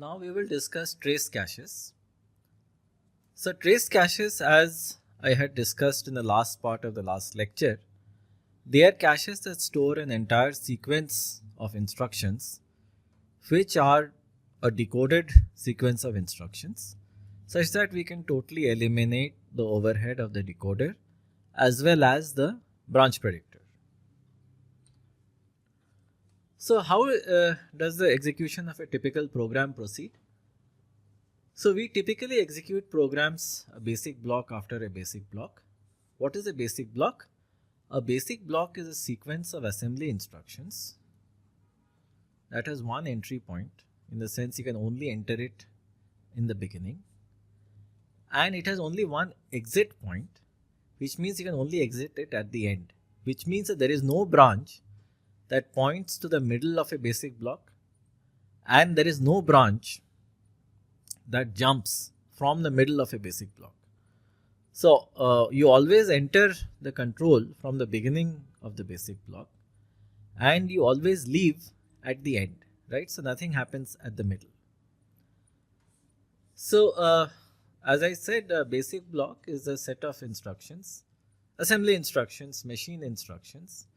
Now we will discuss trace caches. So trace caches, as I had discussed in the last part of the last lecture, they are caches that store an entire sequence of instructions which are a decoded sequence of instructions such that we can totally eliminate the overhead of the decoder as well as the branch predictor. So how does the execution of a typical program proceed? So we typically execute programs a basic block after a basic block. What is a basic block? A basic block is a sequence of assembly instructions that has one entry point, in the sense you can only enter it in the beginning, and it has only one exit point, which means you can only exit it at the end, which means that there is no branch that points to the middle of a basic block, and there is no branch that jumps from the middle of a basic block. So you always enter the control from the beginning of the basic block and you always leave at the end, right? So nothing happens at the middle. So as I said, a basic block is a set of instructions, assembly instructions, machine instructions,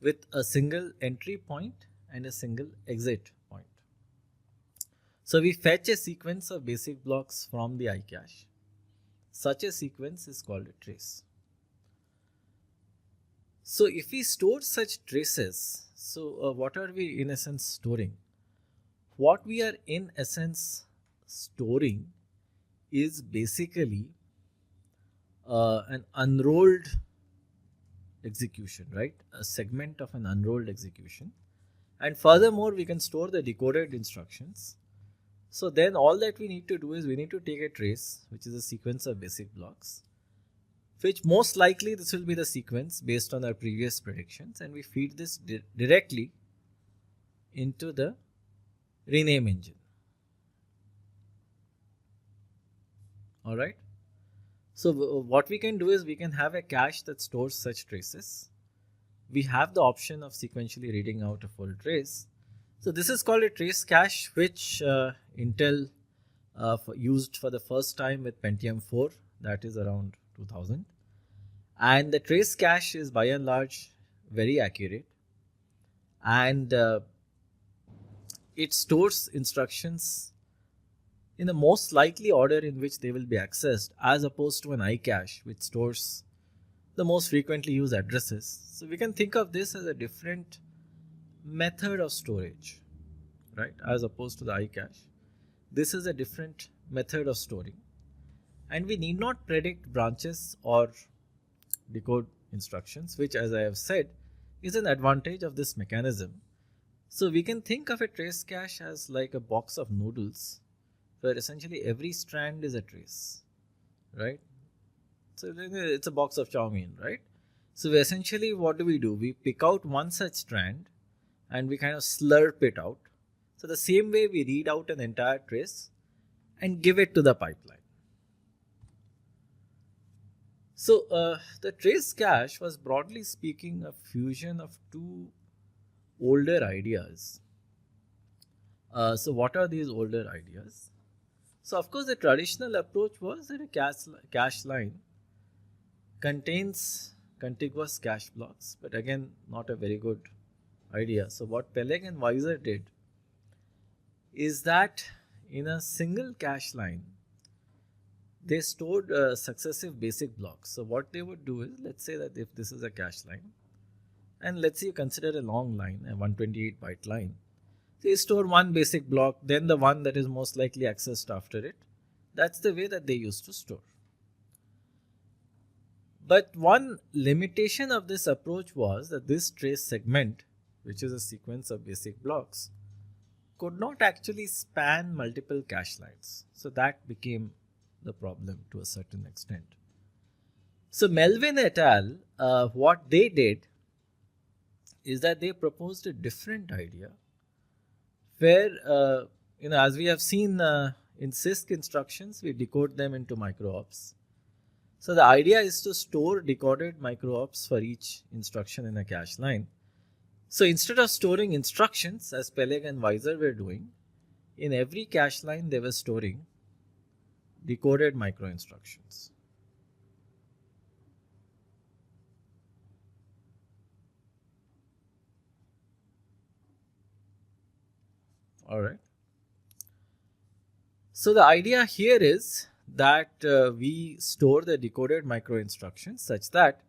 with a single entry point and a single exit point. So we fetch a sequence of basic blocks from the iCache. Such a sequence is called a trace. So if we store such traces, so what are we in essence storing? What we are in essence storing is basically an unrolled execution, right? A segment of an unrolled execution. And furthermore, we can store the decoded instructions. So then all that we need to do is we need to take a trace, which is a sequence of basic blocks, which most likely this will be the sequence based on our previous predictions, and we feed this directly into the rename engine. Alright. So what we can do is we can have a cache that stores such traces. We have the option of sequentially reading out a full trace. So this is called a trace cache, which Intel used for the first time with Pentium 4, that is around 2000. And the trace cache is by and large very accurate, and it stores instructions in the most likely order in which they will be accessed, as opposed to an iCache which stores the most frequently used addresses. So we can think of this as a different method of storage, right? As opposed to the iCache, this is a different method of storing, and we need not predict branches or decode instructions, which, as I have said, is an advantage of this mechanism. So we can think of a trace cache as like a box of noodles, where essentially every strand is a trace, right? So it's a box of chow mein, right? So essentially what do? We pick out one such strand and we kind of slurp it out. So the same way we read out an entire trace and give it to the pipeline. So the trace cache was, broadly speaking, a fusion of two older ideas. So what are these older ideas? So of course the traditional approach was that a cache line contains contiguous cache blocks, but again not a very good idea. So what Peleg and Weiser did is that in a single cache line they stored successive basic blocks. So what they would do is, let's say that if this is a cache line, and let's say you consider a long line, a 128 byte line, they store one basic block, then the one that is most likely accessed after it. That's the way that they used to store. But one limitation of this approach was that this trace segment, which is a sequence of basic blocks, could not actually span multiple cache lines. So that became the problem to a certain extent. So Melvin et al., what they did is that they proposed a different idea where, as we have seen in CISC instructions, we decode them into micro-ops. So the idea is to store decoded micro-ops for each instruction in a cache line. So instead of storing instructions, as Peleg and Weiser were doing, in every cache line they were storing decoded micro instructions. Alright. So the idea here is that we store the decoded micro instructions such that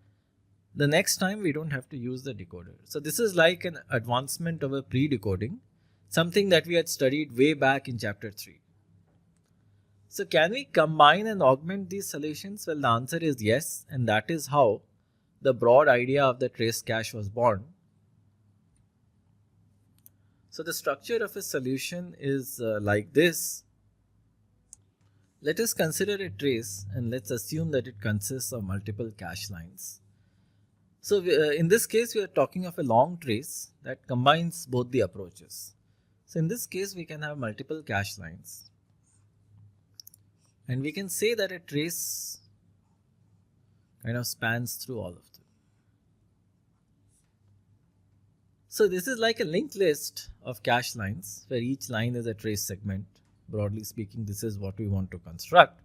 the next time we don't have to use the decoder. So this is like an advancement over pre-decoding, something that we had studied way back in chapter 3. So can we combine and augment these solutions? Well, the answer is yes, and that is how the broad idea of the trace cache was born. So the structure of a solution is like this. Let us consider a trace and let's assume that it consists of multiple cache lines. So in this case, we are talking of a long trace that combines both the approaches. So in this case, we can have multiple cache lines. And we can say that a trace kind of spans through all of them. So this is like a linked list of cache lines where each line is a trace segment. Broadly speaking, this is what we want to construct.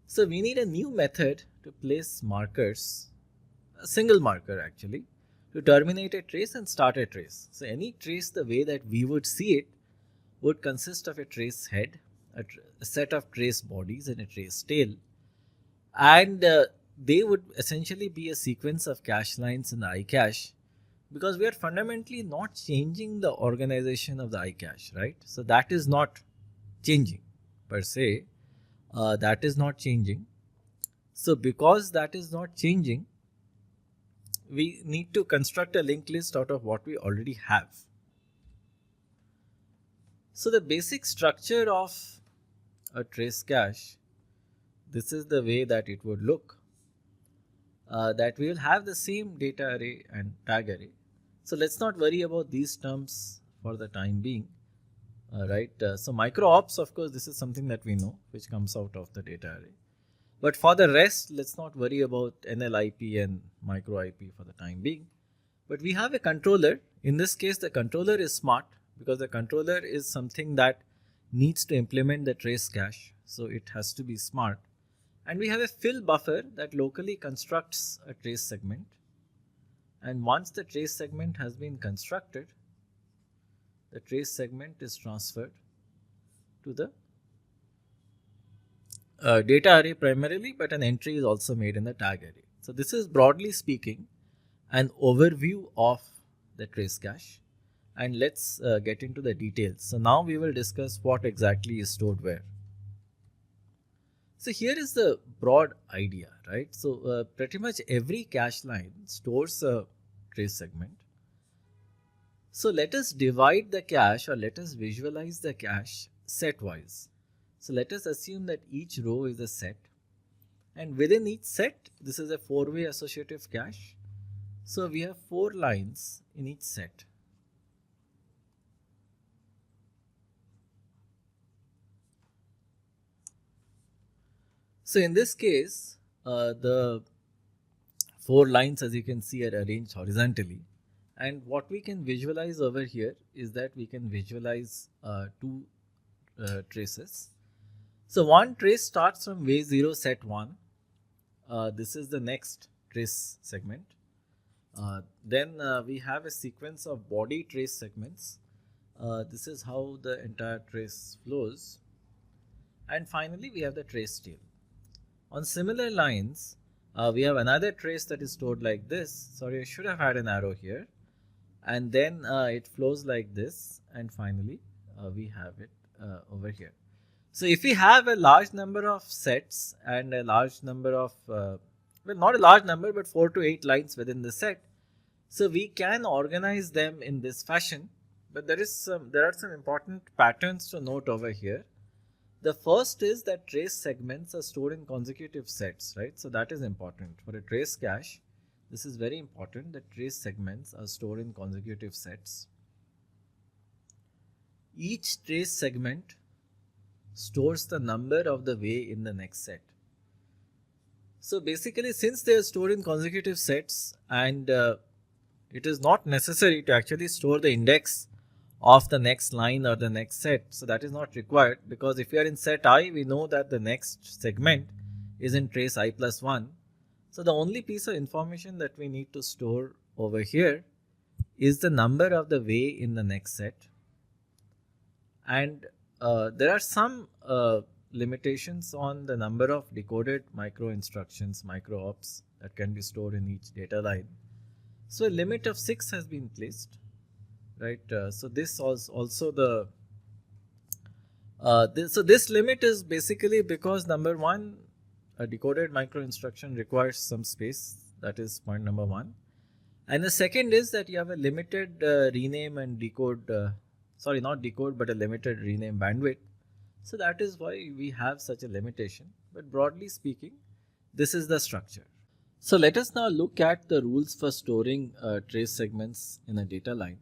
So we need a new method to place markers, a single marker actually, to terminate a trace and start a trace. So any trace, the way that we would see it, would consist of a trace head, a set of trace bodies and a trace tail. And they would essentially be a sequence of cache lines in the iCache, because we are fundamentally not changing the organization of the iCache, right? So that is not changing per se. That is not changing. So because that is not changing, we need to construct a linked list out of what we already have. So the basic structure of a trace cache, this is the way that it would look. That we will have the same data array and tag array. So let's not worry about these terms for the time being. Right. So micro ops, of course, this is something that we know, which comes out of the data array. But for the rest, let's not worry about NLIP and micro IP for the time being. But we have a controller. In this case, the controller is smart because the controller is something that needs to implement the trace cache. So it has to be smart. And we have a fill buffer that locally constructs a trace segment. And once the trace segment has been constructed, the trace segment is transferred to the data array primarily, but an entry is also made in the tag array. So this is broadly speaking an overview of the trace cache, and let's get into the details. So now we will discuss what exactly is stored where. So here is the broad idea, right? So pretty much every cache line stores a trace segment. So let us divide the cache, or let us visualize the cache set wise. So let us assume that each row is a set, and within each set, this is a 4-way associative cache. So we have 4 lines in each set. So in this case, the 4 lines, as you can see, are arranged horizontally. And what we can visualize over here is that we can visualize 2 traces. So one trace starts from way 0 set 1. This is the next trace segment. Then we have a sequence of body trace segments. This is how the entire trace flows. And finally, we have the trace tail. On similar lines, we have another trace that is stored like this. Sorry, I should have had an arrow here. And then it flows like this, and finally we have it over here. So if we have a large number of sets and a large number of, well, not a large number, but 4 to 8 lines within the set, so we can organize them in this fashion. But there are some important patterns to note over here. The first is that trace segments are stored in consecutive sets, right? So that is important for a trace cache. This is very important that trace segments are stored in consecutive sets. Each trace segment stores the number of the way in the next set. So basically, since they are stored in consecutive sets, and it is not necessary to actually store the index of the next line or the next set. So that is not required, because if we are in set I, we know that the next segment is in trace I plus 1. So the only piece of information that we need to store over here is the number of the way in the next set. And there are some limitations on the number of decoded micro instructions, micro ops, that can be stored in each data line. So a limit of 6 has been placed, right? So this was also the this limit is basically because number one, a decoded micro instruction requires some space. That is point number one. And the second is that you have a limited rename and decode, sorry, not decode, but a limited rename bandwidth. So that is why we have such a limitation. But broadly speaking, this is the structure. So let us now look at the rules for storing trace segments in a data line.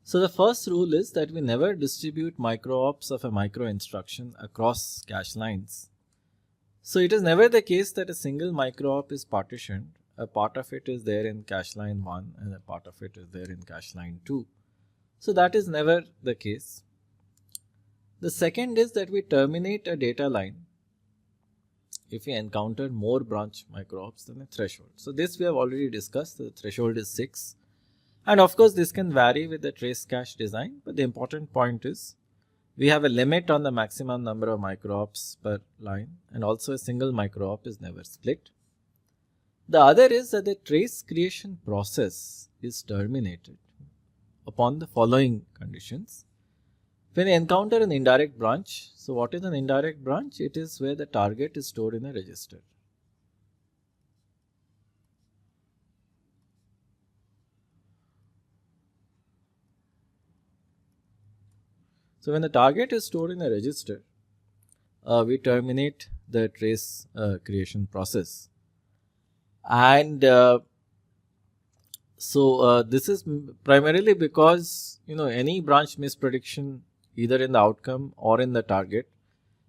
So the first rule is that we never distribute micro ops of a micro instruction across cache lines. So it is never the case that a single micro op is partitioned. A part of it is there in cache line 1 and a part of it is there in cache line 2. So that is never the case. The second is that we terminate a data line if we encounter more branch micro ops than a threshold. So this we have already discussed. The threshold is 6. And of course this can vary with the trace cache design, but the important point is we have a limit on the maximum number of micro ops per line, and also a single micro op is never split. The other is that the trace creation process is terminated upon the following conditions. When you encounter an indirect branch, so what is an indirect branch? It is where the target is stored in a register. So when the target is stored in a register, we terminate the trace creation process. And this is primarily because any branch misprediction either in the outcome or in the target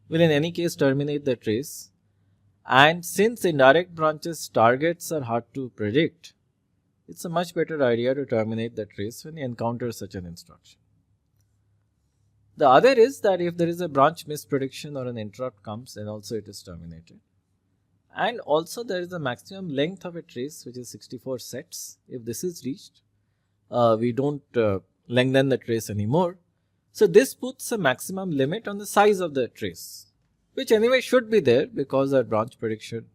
will in any case terminate the trace. And since indirect branches targets are hard to predict, it's a much better idea to terminate the trace when you encounter such an instruction. The other is that if there is a branch misprediction or an interrupt comes, then also it is terminated. And also there is a maximum length of a trace, which is 64 sets. If this is reached, we don't lengthen the trace anymore. So this puts a maximum limit on the size of the trace, which anyway should be there because our branch prediction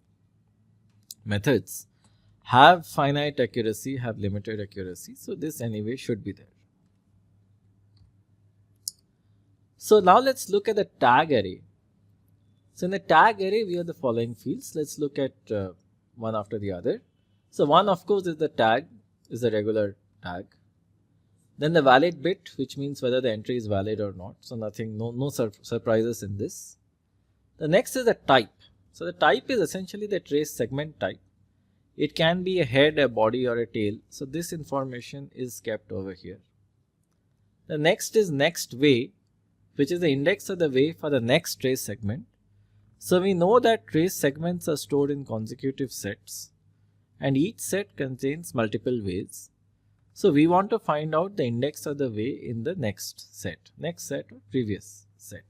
methods have finite accuracy, have limited accuracy. So this anyway should be there. So now let's look at the tag array. So in the tag array, we have the following fields. Let's look at one after the other. So one, of course, is the tag, is the regular tag. Then the valid bit, which means whether the entry is valid or not. So nothing, no surprises in this. The next is the type. So the type is essentially the trace segment type. It can be a head, a body, or a tail. So this information is kept over here. The next is next way, which is the index of the way for the next trace segment. So we know that trace segments are stored in consecutive sets, and each set contains multiple ways. So we want to find out the index of the way in the next set or previous set.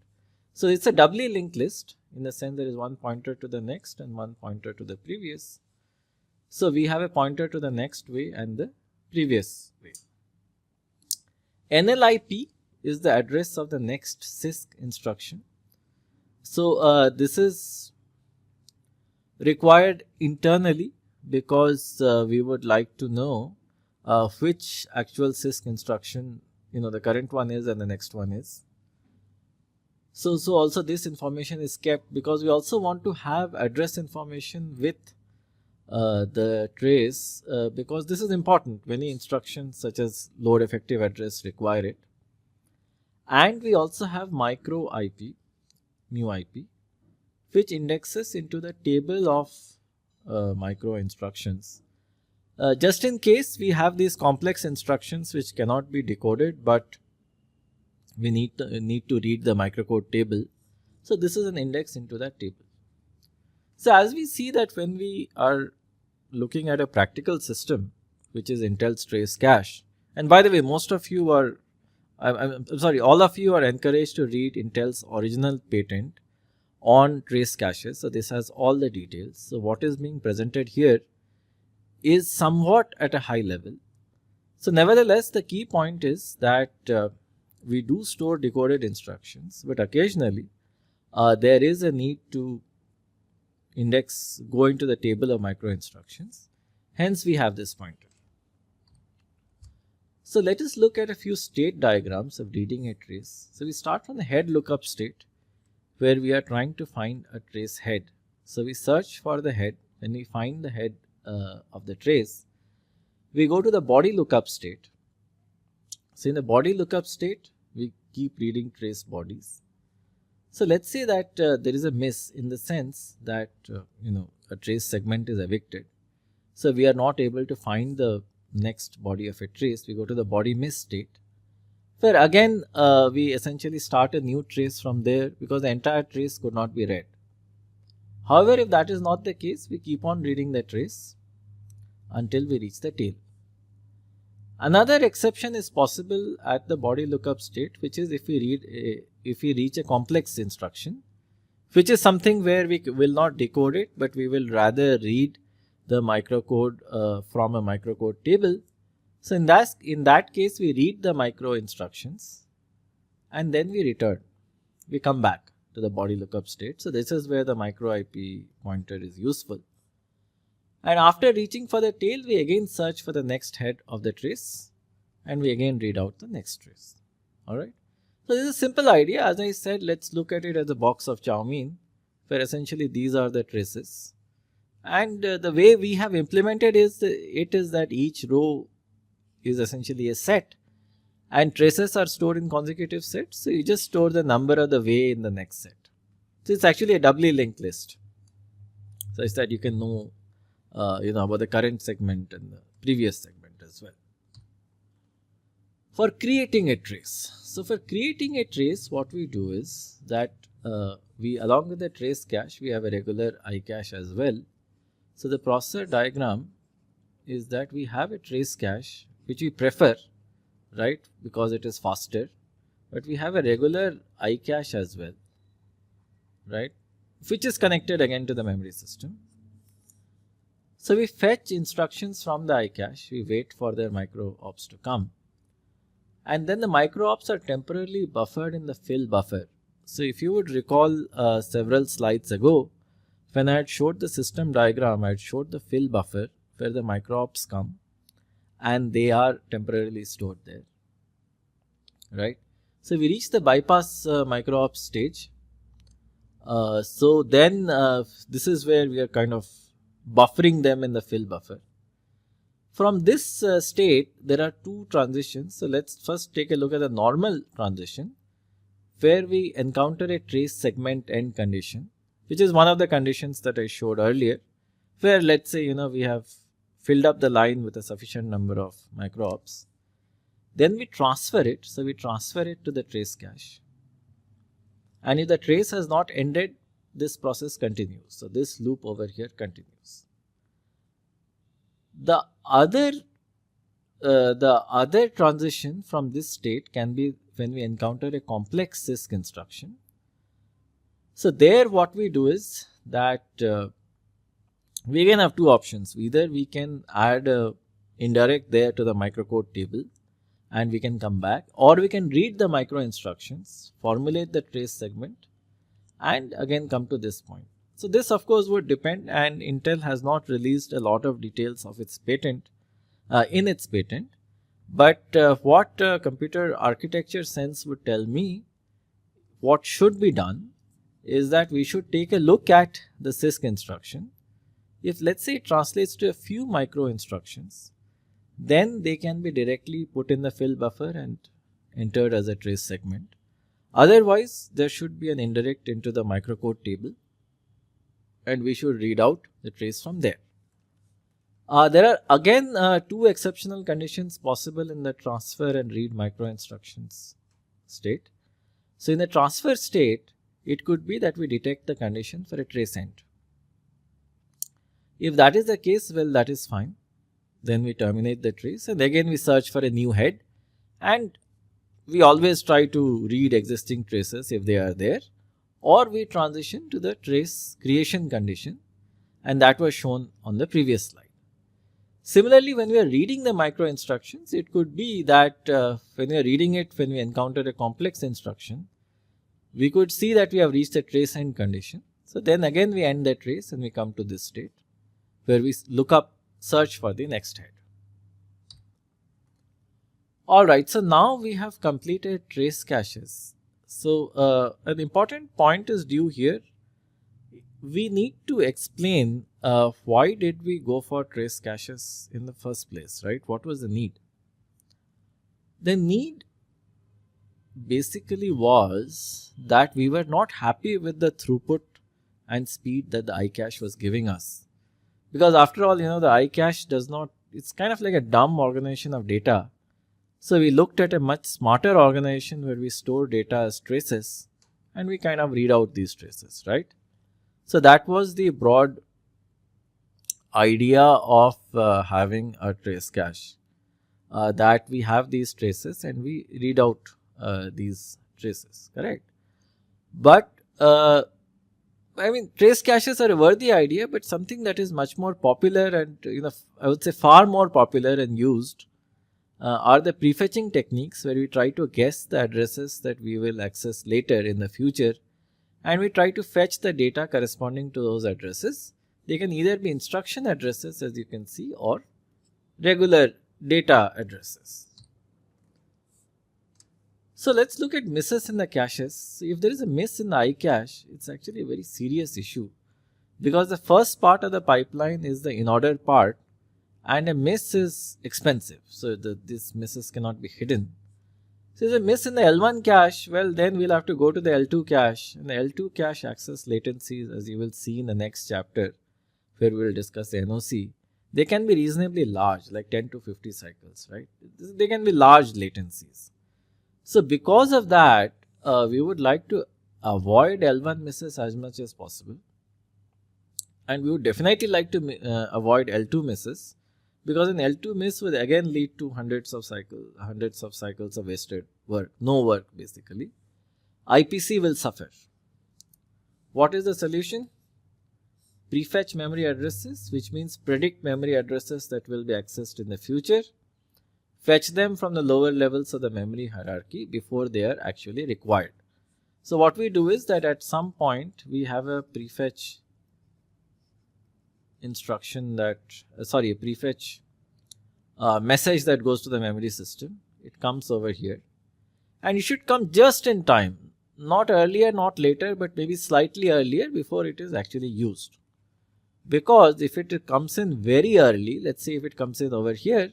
So it's a doubly linked list in the sense there is one pointer to the next and one pointer to the previous. So we have a pointer to the next way and the previous way. NLIP is the address of the next CISC instruction. So this is required internally because we would like to know which actual CISC instruction the current one is and the next one is. So also this information is kept because we also want to have address information with the trace because this is important. Many instructions such as load effective address require it. And we also have micro IP, mu IP, which indexes into the table of micro instructions. Just in case we have these complex instructions which cannot be decoded, but we need to read the microcode table. So this is an index into that table. So as we see that when we are looking at a practical system, which is Intel's trace cache, and by the way, most of you are I'm sorry, all of you are encouraged to read Intel's original patent on trace caches. So this has all the details. So what is being presented here is somewhat at a high level. So nevertheless, the key point is that we do store decoded instructions, but occasionally there is a need to go into the table of micro instructions. Hence, we have this pointer. So let us look at a few state diagrams of reading a trace. So we start from the head lookup state, where we are trying to find a trace head. So we search for the head. When we find the head of the trace, we go to the body lookup state. So in the body lookup state, we keep reading trace bodies. So let's say that there is a miss in the sense that a trace segment is evicted. So we are not able to find the next body of a trace. We go to the body miss state, where again we essentially start a new trace from there because the entire trace could not be read. However, if that is not the case, we keep on reading the trace until we reach the tail. Another exception is possible at the body lookup state, which is if we reach a complex instruction, which is something where we will not decode it, but we will rather read the microcode from a microcode table. So in that case, we read the micro instructions and then we return. We come back to the body lookup state. So this is where the micro IP pointer is useful. And after reaching for the tail, we again search for the next head of the trace and we again read out the next trace. Alright. So this is a simple idea. As I said, let's look at it as a box of chow mein, where essentially these are the traces. And the way we have implemented is that each row is essentially a set and traces are stored in consecutive sets. So you just store the number of the way in the next set. So it's actually a doubly linked list, such that you can know about the current segment and the previous segment as well. For creating a trace. So for creating a trace, what we do is that we, along with the trace cache, we have a regular iCache as well. So the processor diagram is that we have a trace cache, which we prefer, right, because it is faster, but we have a regular iCache as well, right, which is connected again to the memory system. So we fetch instructions from the iCache, we wait for their micro ops to come, and then the micro ops are temporarily buffered in the fill buffer. So if you would recall several slides ago, when I had showed the system diagram, I had showed the fill buffer where the micro ops come and they are temporarily stored there, right? So we reach the bypass micro ops stage. So then this is where we are kind of buffering them in the fill buffer. From this state, there are two transitions. So let's first take a look at the normal transition, where we encounter a trace segment end condition, which is one of the conditions that I showed earlier, where let's say, we have filled up the line with a sufficient number of micro ops. Then we transfer it. So we transfer it to the trace cache. And if the trace has not ended, this process continues. So this loop over here continues. The other transition from this state can be when we encounter a complex CISC instruction. So there what we do is that we can have two options. Either we can add a indirect there to the microcode table and we can come back, or we can read the micro instructions, formulate the trace segment and again come to this point. So this of course would depend, and Intel has not released a lot of details of its patent in its patent, but what computer architecture sense would tell me what should be done is that we should take a look at the CISC instruction. If let's say it translates to a few micro instructions, then they can be directly put in the fill buffer and entered as a trace segment. Otherwise, there should be an indirect into the microcode table and we should read out the trace from there. There are again two exceptional conditions possible in the transfer and read micro instructions state. So in the transfer state, it could be that we detect the condition for a trace end. If that is the case, well, that is fine. Then we terminate the trace and again we search for a new head and we always try to read existing traces if they are there, or we transition to the trace creation condition, and that was shown on the previous slide. Similarly, when we are reading the micro instructions, it could be that when we are reading it, when we encounter a complex instruction, we could see that we have reached a trace end condition. So then again we end the trace and we come to this state where we search for the next head. Alright, so now we have completed trace caches. So an important point is due here. We need to explain why did we go for trace caches in the first place, right? What was the need? The need basically was that we were not happy with the throughput and speed that the iCache was giving us. Because after all, the iCache it's kind of like a dumb organization of data. So we looked at a much smarter organization where we store data as traces and we kind of read out these traces, right? So that was the broad idea of having a trace cache, that we have these traces and we read out these traces, correct? But trace caches are a worthy idea, but something that is much more popular and I would say far more popular and used are the prefetching techniques, where we try to guess the addresses that we will access later in the future, and we try to fetch the data corresponding to those addresses. They can either be instruction addresses, as you can see, or regular data addresses. So let's look at misses in the caches. So if there is a miss in the iCache, it's actually a very serious issue, because the first part of the pipeline is the in-order part, and a miss is expensive. So these misses cannot be hidden. So if there's a miss in the L1 cache, well, then we'll have to go to the L2 cache. And the L2 cache access latencies, as you will see in the next chapter, where we'll discuss the NOC, they can be reasonably large, like 10 to 50 cycles, right? They can be large latencies. So because of that, we would like to avoid L1 misses as much as possible. And we would definitely like to avoid L2 misses, because an L2 miss would again lead to hundreds of cycles of wasted work, no work basically. IPC will suffer. What is the solution? Prefetch memory addresses, which means predict memory addresses that will be accessed in the future. Fetch them from the lower levels of the memory hierarchy before they are actually required. So what we do is that at some point we have a prefetch instruction a prefetch message that goes to the memory system. It comes over here, and it should come just in time, not earlier, not later, but maybe slightly earlier before it is actually used. Because if it comes in very early, let's say if it comes in over here,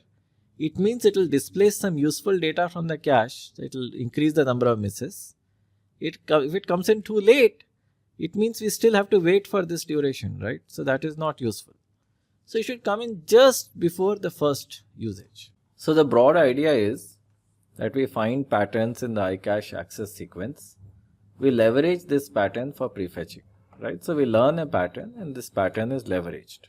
it means it will displace some useful data from the cache, so it will increase the number of misses. If it comes in too late, it means we still have to wait for this duration, right? So that is not useful. So it should come in just before the first usage. So the broad idea is that we find patterns in the iCache access sequence. We leverage this pattern for prefetching, right? So we learn a pattern and this pattern is leveraged.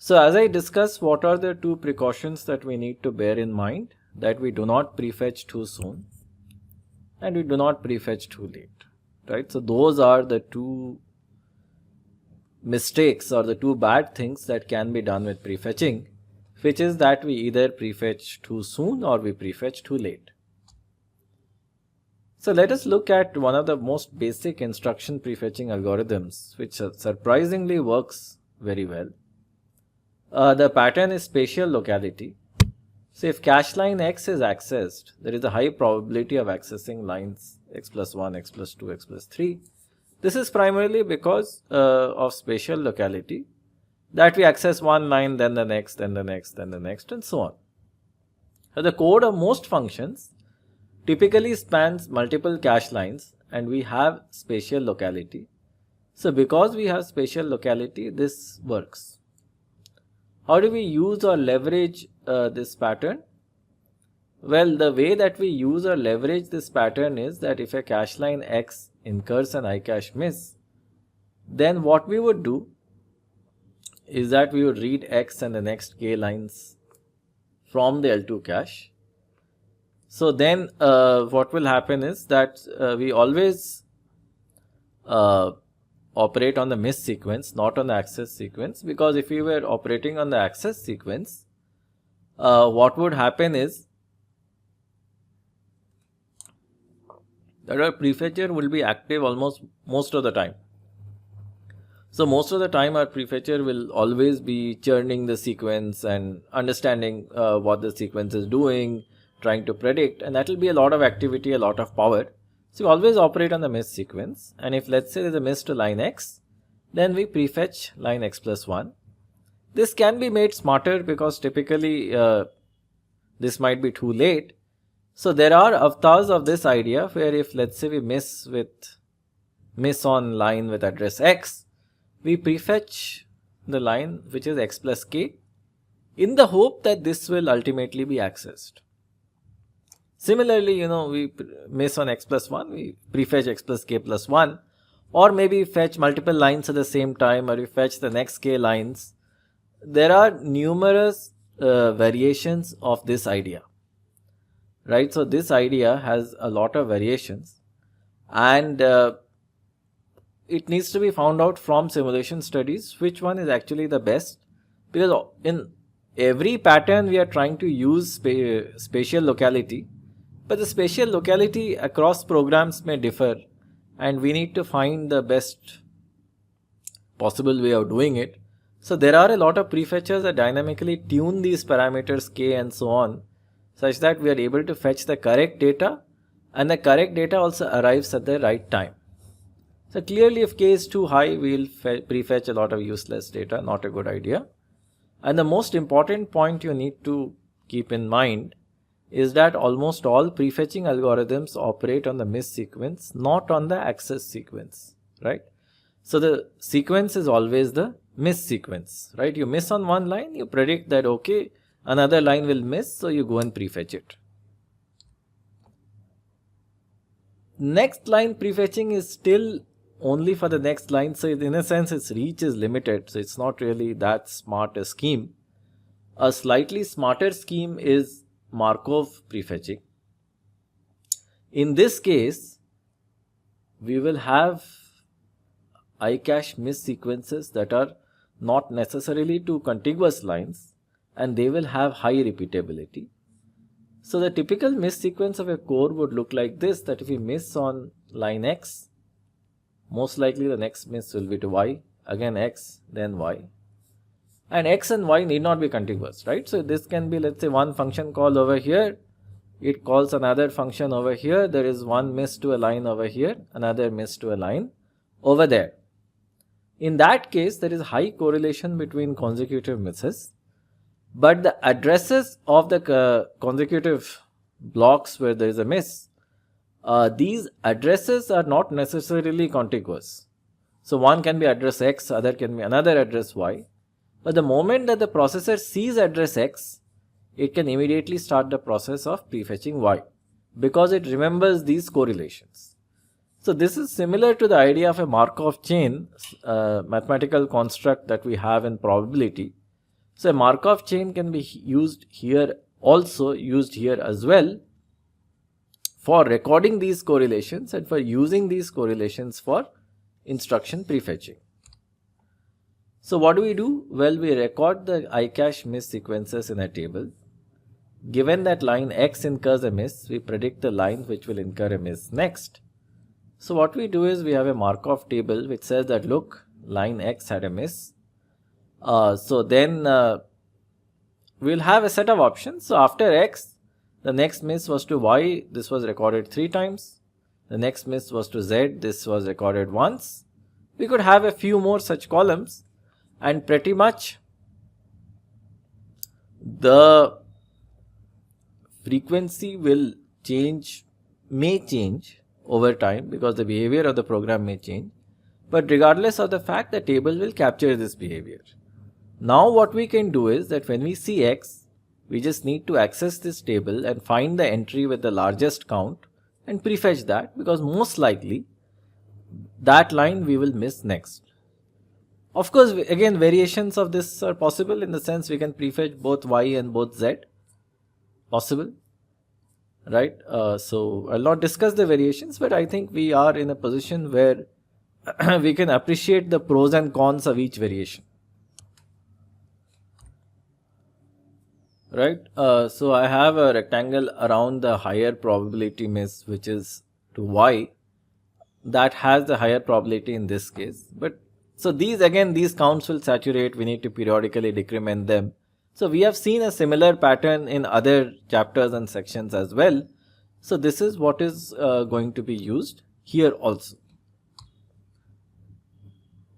So as I discussed, what are the two precautions that we need to bear in mind? That we do not prefetch too soon and we do not prefetch too late, right? So those are the two mistakes or the two bad things that can be done with prefetching, which is that we either prefetch too soon or we prefetch too late. So let us look at one of the most basic instruction prefetching algorithms, which surprisingly works very well. The pattern is spatial locality. So if cache line X is accessed, there is a high probability of accessing lines X plus 1, X plus 2, X plus 3. This is primarily because of spatial locality, that we access one line, then the next, then the next, then the next, and so on. So the code of most functions typically spans multiple cache lines and we have spatial locality. So because we have spatial locality, this works. How do we use or leverage this pattern? Well, the way that we use or leverage this pattern is that if a cache line X incurs an iCache miss, then what we would do is that we would read X and the next K lines from the L2 cache. So then what will happen is that we always operate on the miss sequence, not on the access sequence, because if we were operating on the access sequence, what would happen is that our prefetcher will be active almost most of the time. So most of the time our prefetcher will always be churning the sequence and understanding what the sequence is doing, trying to predict, and that will be a lot of activity, a lot of power. So we always operate on the miss sequence, and if let's say there's a miss to line x, then we prefetch line x plus 1. This can be made smarter because typically this might be too late. So there are avatars of this idea where if let's say we miss on line with address x, we prefetch the line which is x plus k in the hope that this will ultimately be accessed. Similarly, we miss on x plus 1, we prefetch x plus k plus 1, or maybe fetch multiple lines at the same time, or we fetch the next k lines. There are numerous variations of this idea, right? So this idea has a lot of variations, and it needs to be found out from simulation studies which one is actually the best, because in every pattern we are trying to use spatial locality, but the spatial locality across programs may differ, and we need to find the best possible way of doing it. So there are a lot of prefetchers that dynamically tune these parameters k and so on, such that we are able to fetch the correct data, and the correct data also arrives at the right time. So clearly if k is too high, we will prefetch a lot of useless data, not a good idea. And the most important point you need to keep in mind is that almost all prefetching algorithms operate on the miss sequence, not on the access sequence, right? So the sequence is always the miss sequence, right? You miss on one line, you predict that okay, another line will miss, so you go and prefetch it. Next line prefetching is still only for the next line, so in a sense its reach is limited, so it's not really that smart a scheme. A slightly smarter scheme is Markov prefetching. In this case, we will have iCache miss sequences that are not necessarily two contiguous lines, and they will have high repeatability. So the typical miss sequence of a core would look like this, that if we miss on line x, most likely the next miss will be to y, again x, then y. And x and y need not be contiguous, right? So this can be, let's say, one function call over here, it calls another function over here, there is one miss to a line over here, another miss to a line over there. In that case, there is high correlation between consecutive misses, but the addresses of the consecutive blocks where there is a miss, these addresses are not necessarily contiguous. So one can be address x, other can be another address y. But the moment that the processor sees address x, it can immediately start the process of prefetching y, because it remembers these correlations. So this is similar to the idea of a Markov chain, mathematical construct that we have in probability. So a Markov chain can be used here also, used here as well, for recording these correlations and for using these correlations for instruction prefetching. So what do we do? Well, we record the iCache miss sequences in a table. Given that line x incurs a miss, we predict the line which will incur a miss next. So what we do is we have a Markov table which says that look, line x had a miss. So then we'll have a set of options. So after x, the next miss was to y, this was recorded 3 times. The next miss was to z, this was recorded once. We could have a few more such columns, and pretty much the frequency will change, may change over time, because the behavior of the program may change. But regardless of the fact, the table will capture this behavior. Now what we can do is that when we see x, we just need to access this table and find the entry with the largest count and prefetch that, because most likely that line we will miss next. Of course, again, variations of this are possible in the sense we can prefetch both y and both z, possible, right? So I'll not discuss the variations, but I think we are in a position where we can appreciate the pros and cons of each variation, right? So I have a rectangle around the higher probability miss, which is to y, that has the higher probability in this case. But so these counts will saturate. We need to periodically decrement them. So we have seen a similar pattern in other chapters and sections as well. So this is what is going to be used here also.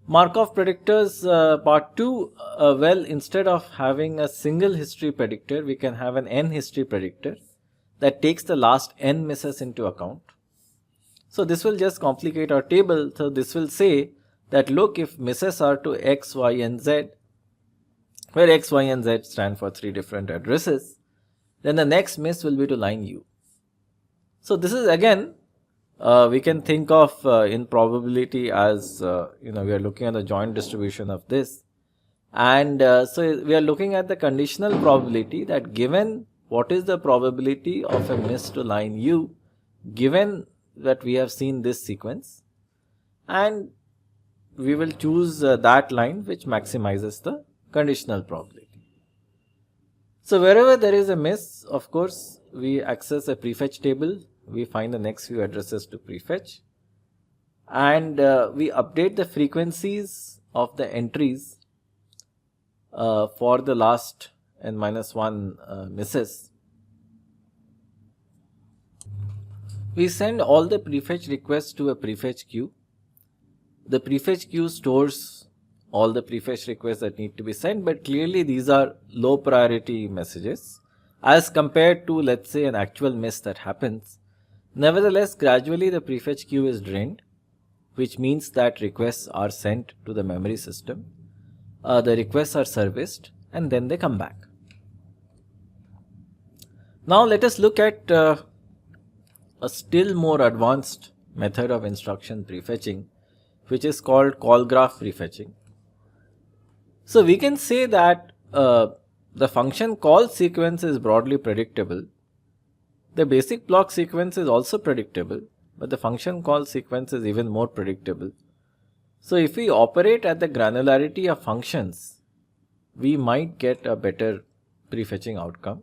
Markov predictors part 2, well, instead of having a single history predictor, we can have an n history predictor that takes the last n misses into account. So this will just complicate our table. So this will say that look, if misses are to x, y and z, where x, y and z stand for 3 different addresses, then the next miss will be to line u. So this is again, we can think of in probability as, we are looking at the joint distribution of this. And so we are looking at the conditional probability that given what is the probability of a miss to line u, given that we have seen this sequence, and we will choose that line which maximizes the conditional probability. So wherever there is a miss, of course, we access a prefetch table. We find the next few addresses to prefetch, and we update the frequencies of the entries for the last n-1 misses. We send all the prefetch requests to a prefetch queue. The prefetch queue stores all the prefetch requests that need to be sent, but clearly these are low priority messages as compared to, let's say, an actual miss that happens. Nevertheless, gradually the prefetch queue is drained, which means that requests are sent to the memory system. The requests are serviced and then they come back. Now let us look at a still more advanced method of instruction prefetching, which is called call graph prefetching. So we can say that the function call sequence is broadly predictable. The basic block sequence is also predictable, but the function call sequence is even more predictable. So if we operate at the granularity of functions, we might get a better prefetching outcome.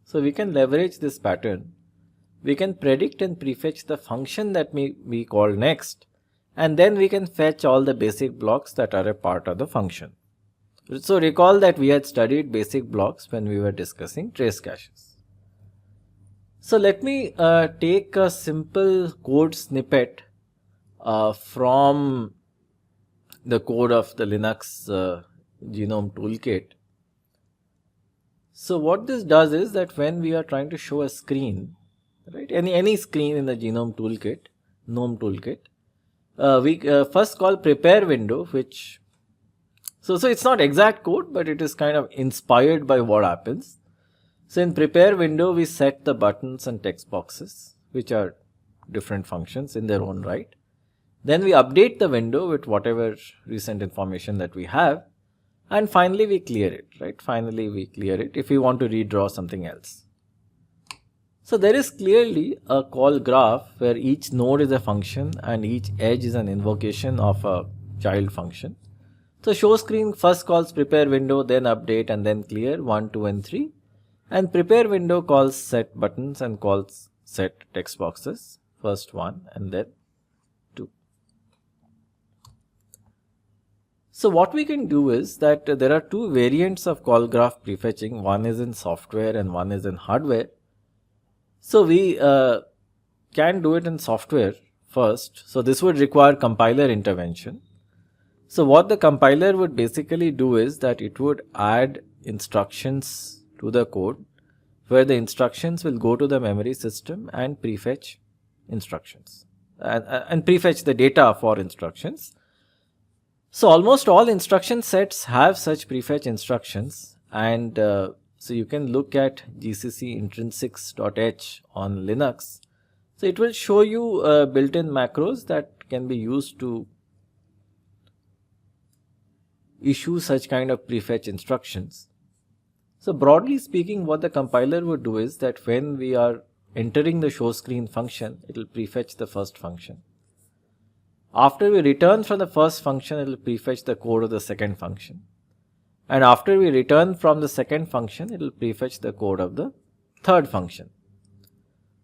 So we can leverage this pattern. We can predict and prefetch the function that we call next, and then we can fetch all the basic blocks that are a part of the function. So recall that we had studied basic blocks when we were discussing trace caches. So let me take a simple code snippet from the code of the Linux genome toolkit. So what this does is that when we are trying to show a screen, right, any screen in the genome toolkit, GNOME toolkit, we first call prepare window, which so it's not exact code, but it is kind of inspired by what happens. So in prepare window, we set the buttons and text boxes, which are different functions in their own right. Then we update the window with whatever recent information that we have. And finally, we clear it, right? Finally, we clear it if we want to redraw something else. So there is clearly a call graph where each node is a function and each edge is an invocation of a child function. So show screen first calls prepare window, then update and then clear 1, 2 and 3. And prepare window calls set buttons and calls set text boxes, first 1 and then 2. So what we can do is that there are two variants of call graph prefetching. One is in software and one is in hardware. So we can do it in software first. So this would require compiler intervention. So what the compiler would basically do is that it would add instructions to the code where the instructions will go to the memory system and prefetch instructions and prefetch the data for instructions. So almost all instruction sets have such prefetch instructions, and so you can look at gcc intrinsics.h on Linux. So it will show you built-in macros that can be used to issue such kind of prefetch instructions. So broadly speaking, what the compiler would do is that when we are entering the show screen function, it will prefetch the first function. After we return from the first function, it will prefetch the code of the second function. And after we return from the second function, it will prefetch the code of the third function.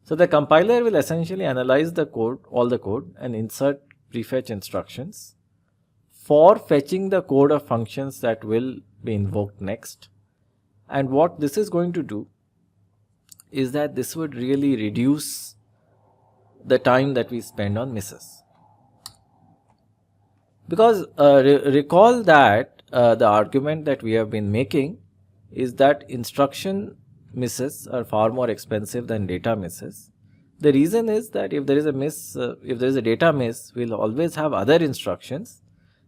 So the compiler will essentially analyze the code, all the code, and insert prefetch instructions for fetching the code of functions that will be invoked next. And what this is going to do is that this would really reduce the time that we spend on misses. Because recall that the argument that we have been making is that instruction misses are far more expensive than data misses. The reason is that if there is a miss, if there is a data miss, we'll always have other instructions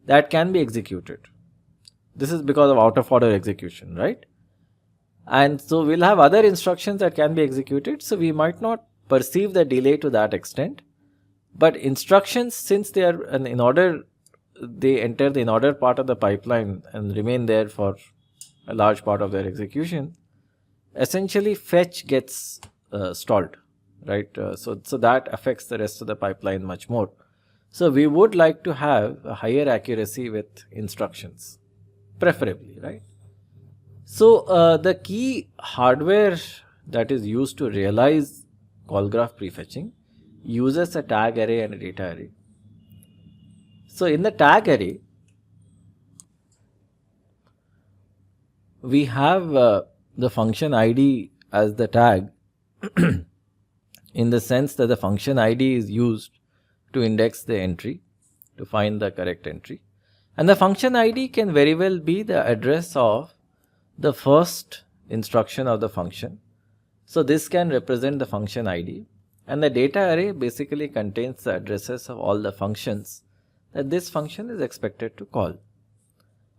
that can be executed. This is because of out of order execution, right? And so we'll have other instructions that can be executed, so we might not perceive the delay to that extent. But instructions, since they are in order, they enter the in order part of the pipeline and remain there for a large part of their execution, essentially fetch gets stalled, right? So that affects the rest of the pipeline much more. So we would like to have a higher accuracy with instructions, preferably, right? So the key hardware that is used to realize call graph prefetching uses a tag array and a data array. So in the tag array, we have the function ID as the tag in the sense that the function ID is used to index the entry, to find the correct entry. And the function ID can very well be the address of the first instruction of the function. So this can represent the function ID. And the data array basically contains the addresses of all the functions that this function is expected to call.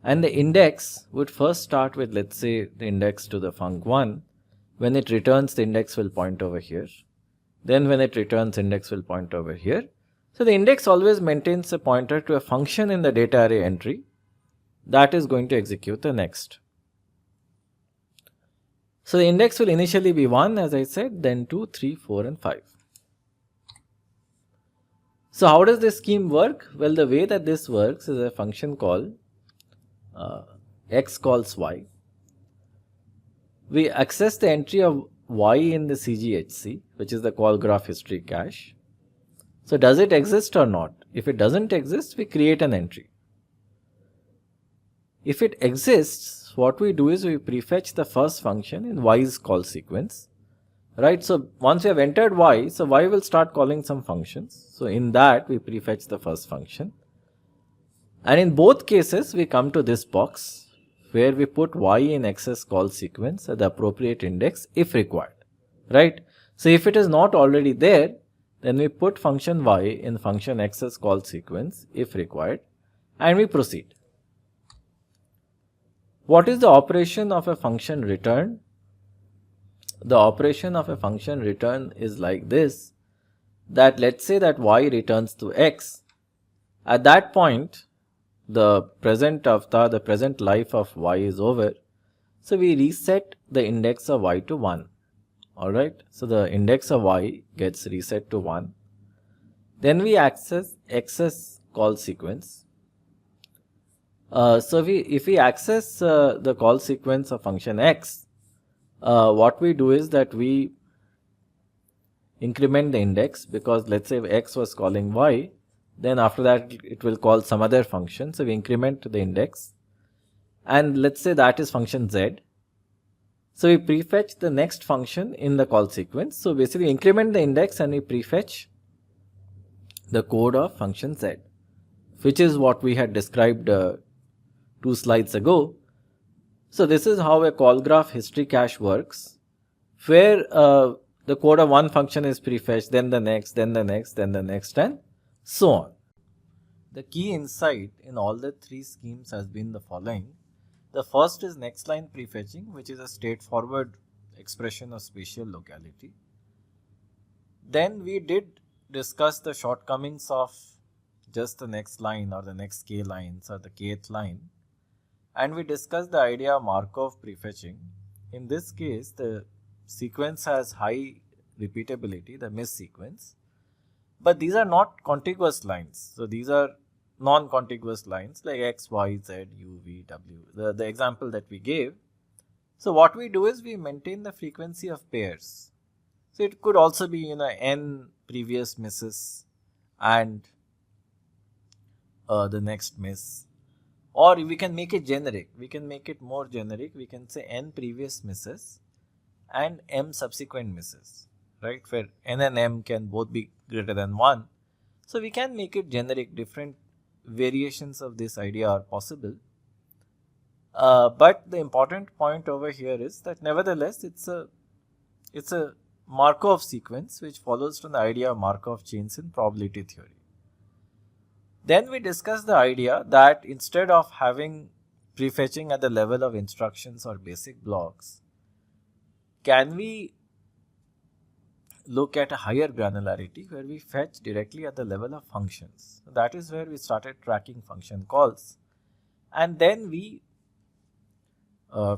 And the index would first start with, let's say, the index to the func1. When it returns, the index will point over here. Then when it returns, index will point over here. So the index always maintains a pointer to a function in the data array entry that is going to execute the next. So the index will initially be 1, as I said, then 2, 3, 4 and 5. So how does this scheme work? Well, the way that this works is a function call x calls y. We access the entry of y in the CGHC, which is the call graph history cache. So does it exist or not? If it doesn't exist, we create an entry. If it exists, what we do is we prefetch the first function in y's call sequence, right? So once we have entered y, so y will start calling some functions. So in that we prefetch the first function. And in both cases, we come to this box where we put y in x's call sequence at the appropriate index if required, right? So if it is not already there, then we put function y in function x's call sequence if required, and we proceed. What is the operation of a function return? The operation of a function return is like this, that let's say that y returns to x. At that point, the present avatar, the present life of y is over. So we reset the index of y to 1. Alright, so the index of y gets reset to 1. Then we access x's call sequence. So if we access the call sequence of function x, what we do is that we increment the index, because let's say if x was calling y, then after that it will call some other function. So we increment the index, and let's say that is function z. So we prefetch the next function in the call sequence. So basically increment the index and we prefetch the code of function z, which is what we had described 2 slides ago. So this is how a call graph history cache works, where the code of one function is prefetched, then the next, then the next, then the next, and so on. The key insight in all the 3 schemes has been the following. The first is next line prefetching, which is a straightforward expression of spatial locality. Then we did discuss the shortcomings of just the next line or the next k lines or the kth line. And we discussed the idea of Markov prefetching. In this case, the sequence has high repeatability, the miss sequence. But these are not contiguous lines. So these are non-contiguous lines like X, Y, Z, U, V, W, the example that we gave. So what we do is we maintain the frequency of pairs. So it could also be n previous misses and the next miss, or we can make it generic. We can make it more generic. We can say n previous misses and m subsequent misses, right? Where n and m can both be greater than 1. So we can make it generic. Different variations of this idea are possible. But the important point over here is that nevertheless it's a Markov sequence which follows from the idea of Markov chains in probability theory. Then we discuss the idea that instead of having prefetching at the level of instructions or basic blocks, can we look at a higher granularity where we fetch directly at the level of functions. So that is where we started tracking function calls, and then we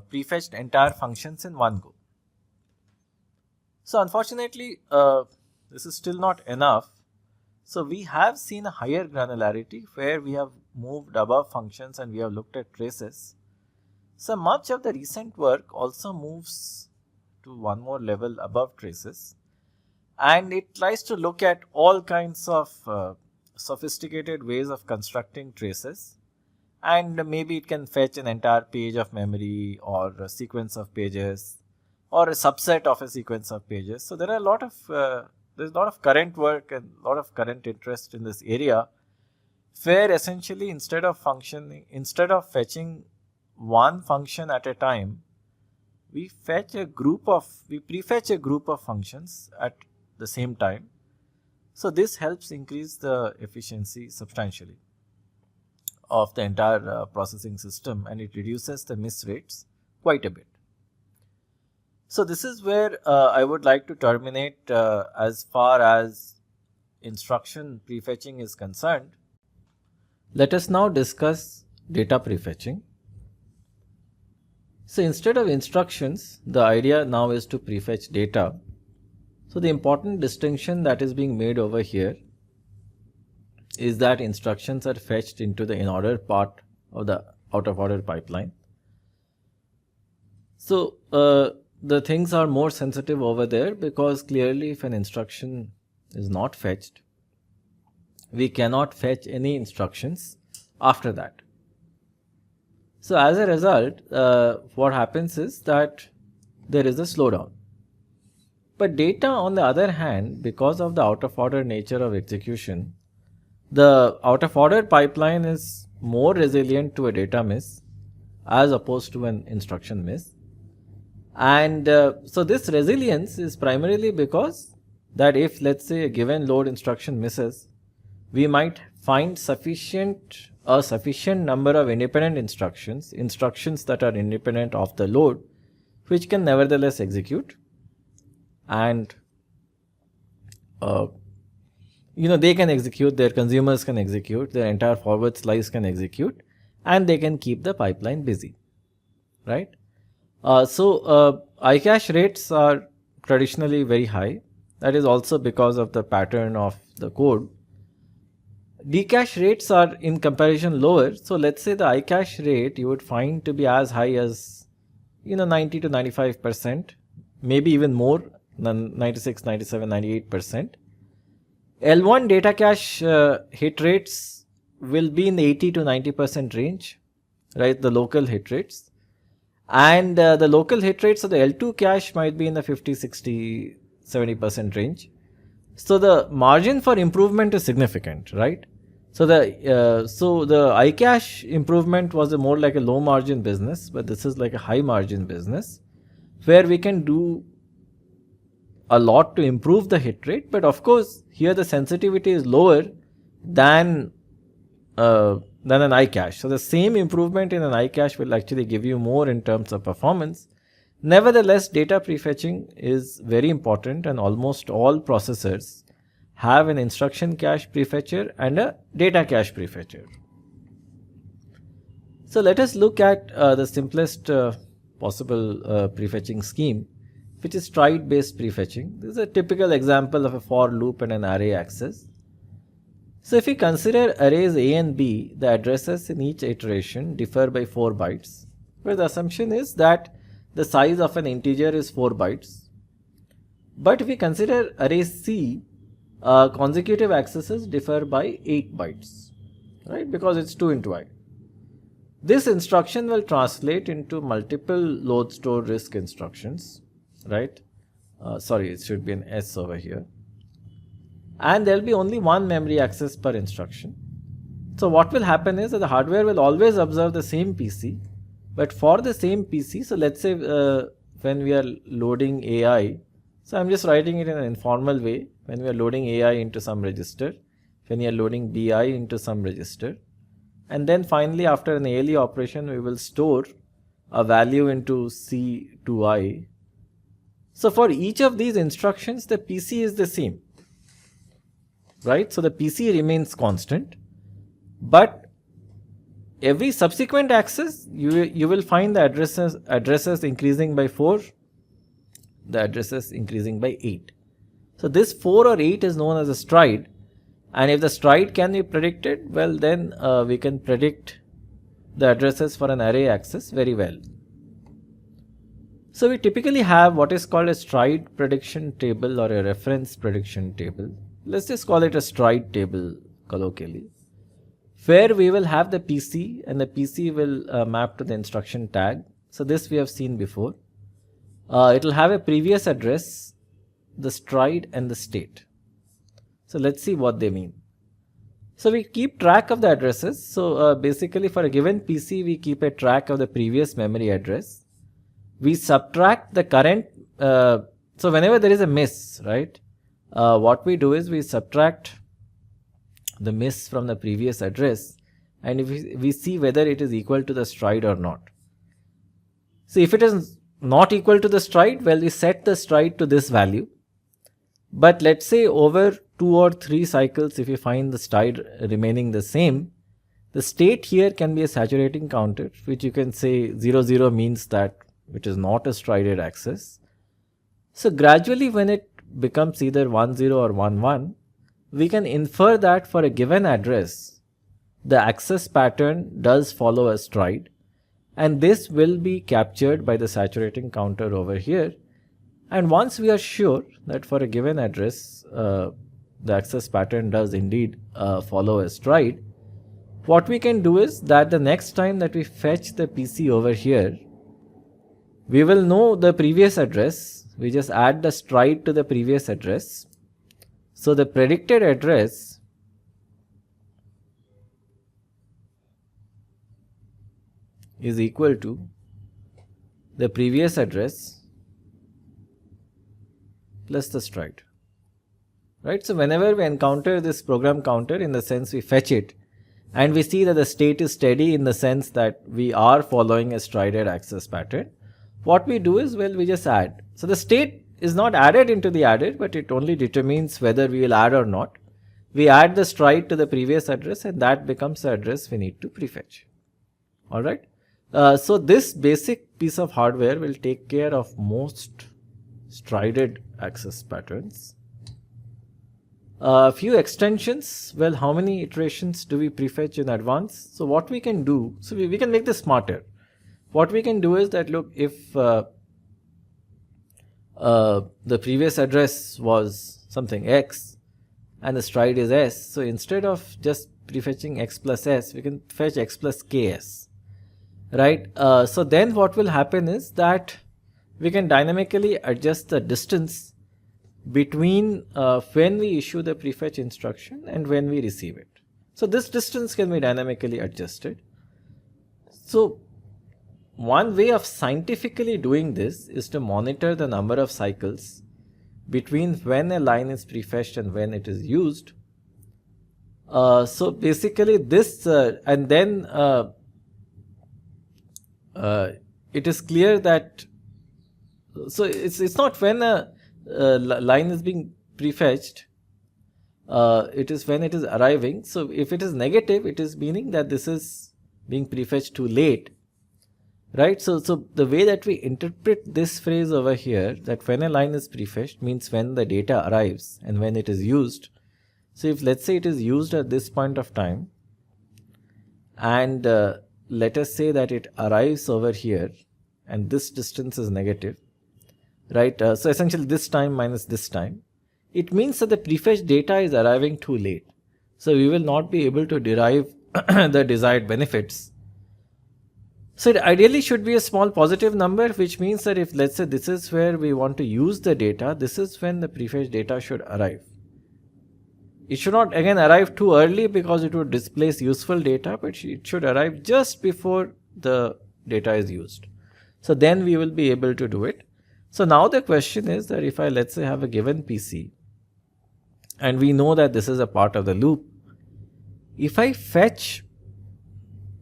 prefetched entire functions in one go. So unfortunately, this is still not enough. So we have seen a higher granularity where we have moved above functions and we have looked at traces. So much of the recent work also moves to one more level above traces, and it tries to look at all kinds of sophisticated ways of constructing traces, and maybe it can fetch an entire page of memory or a sequence of pages or a subset of a sequence of pages. So there are there's a lot of current work and a lot of current interest in this area, where essentially instead of fetching one function at a time, we prefetch a group of functions at the same time. So this helps increase the efficiency substantially of the entire processing system, and it reduces the miss rates quite a bit. So this is where I would like to terminate as far as instruction prefetching is concerned. Let us now discuss data prefetching. So instead of instructions, the idea now is to prefetch data. So the important distinction that is being made over here is that instructions are fetched into the in-order part of the out-of-order pipeline. So the things are more sensitive over there, because clearly if an instruction is not fetched, we cannot fetch any instructions after that. So as a result, what happens is that there is a slowdown. But data, on the other hand, because of the out-of-order nature of execution, the out-of-order pipeline is more resilient to a data miss as opposed to an instruction miss. And so this resilience is primarily because that if, let's say, a given load instruction misses, we might find a sufficient number of independent instructions that are independent of the load, which can nevertheless execute, and they can execute, their consumers can execute, their entire forward slice can execute, and they can keep the pipeline busy, right? So iCache rates are traditionally very high. That is also because of the pattern of the code. Dcache rates are in comparison lower. So let's say the iCache rate you would find to be as high as 90 to 95%, maybe even more than 96, 97, 98%. L1 data cache hit rates will be in the 80 to 90% range, right? The local hit rates. And the local hit rates of the L2 cache might be in the 50, 60, 70% range. So the margin for improvement is significant, right? So the iCache improvement was more like a low margin business, but this is like a high margin business where we can do a lot to improve the hit rate. But of course, here the sensitivity is lower than an iCache. So the same improvement in an iCache will actually give you more in terms of performance. Nevertheless, data prefetching is very important, and almost all processors have an instruction cache prefetcher and a data cache prefetcher. So let us look at the simplest possible prefetching scheme. which is stride based prefetching. This is a typical example of a for loop and an array access. So if we consider arrays A and B, the addresses in each iteration differ by 4 bytes, where the assumption is that the size of an integer is 4 bytes. But if we consider array C, consecutive accesses differ by 8 bytes, right? Because it's 2 into I. This instruction will translate into multiple load store risk instructions, right? Sorry, it should be an S over here. And there will be only one memory access per instruction. So what will happen is that the hardware will always observe the same PC, but for the same PC, so let's say when we are loading AI, so I'm just writing it in an informal way, when we are loading AI into some register, when we are loading BI into some register, and then finally after an ALE operation, we will store a value into C2I. So for each of these instructions, the PC is the same, right? So the PC remains constant, but every subsequent access, you will find the addresses increasing by 4, the addresses increasing by 8. So this 4 or 8 is known as a stride, and if the stride can be predicted, well then we can predict the addresses for an array access very well. So we typically have what is called a stride prediction table or a reference prediction table. Let's just call it a stride table colloquially, where we will have the PC and the PC will map to the instruction tag. So this we have seen before. It will have a previous address, the stride and the state. So let's see what they mean. So we keep track of the addresses. So basically for a given PC, we keep a track of the previous memory address. We subtract the current, so whenever there is a miss, right, what we do is we subtract the miss from the previous address, and if we see whether it is equal to the stride or not. So if it is not equal to the stride, well, we set the stride to this value. But let's say over 2 or 3 cycles, if you find the stride remaining the same, the state here can be a saturating counter, which you can say 00 means that which is not a strided access. So gradually when it becomes either 10 or 11, we can infer that for a given address, the access pattern does follow a stride, and this will be captured by the saturating counter over here. And once we are sure that for a given address, the access pattern does indeed follow a stride, what we can do is that the next time that we fetch the PC over here, we will know the previous address. We just add the stride to the previous address. So the predicted address is equal to the previous address plus the stride, right? So whenever we encounter this program counter, in the sense we fetch it and we see that the state is steady in the sense that we are following a strided access pattern, what we do is, well, we just add. So the state is not added into the adder, but it only determines whether we will add or not. We add the stride to the previous address, and that becomes the address we need to prefetch. Alright. So this basic piece of hardware will take care of most strided access patterns. A few extensions. Well, how many iterations do we prefetch in advance? So what we can do, so we can make this smarter. What we can do is that, look, if the previous address was something X and the stride is S, so instead of just prefetching X plus S, we can fetch X plus KS, right? So then what will happen is that we can dynamically adjust the distance between when we issue the prefetch instruction and when we receive it. So this distance can be dynamically adjusted. So one way of scientifically doing this is to monitor the number of cycles between when a line is prefetched and when it is used. So basically this, and then it is clear that, so it's not when a line is being prefetched, it is when it is arriving. So if it is negative, it is meaning that this is being prefetched too late. right? So the way that we interpret this phrase over here, that when a line is prefetched means when the data arrives and when it is used. So if let's say it is used at this point of time, and let us say that it arrives over here and this distance is negative, right? So essentially this time minus this time, it means that the prefetched data is arriving too late. So we will not be able to derive the desired benefits. So it ideally should be a small positive number, which means that if let's say this is where we want to use the data, this is when the prefetched data should arrive. It should not again arrive too early because it would displace useful data, but it should arrive just before the data is used. So then we will be able to do it. So now the question is that if I let's say have a given PC and we know that this is a part of the loop, if I fetch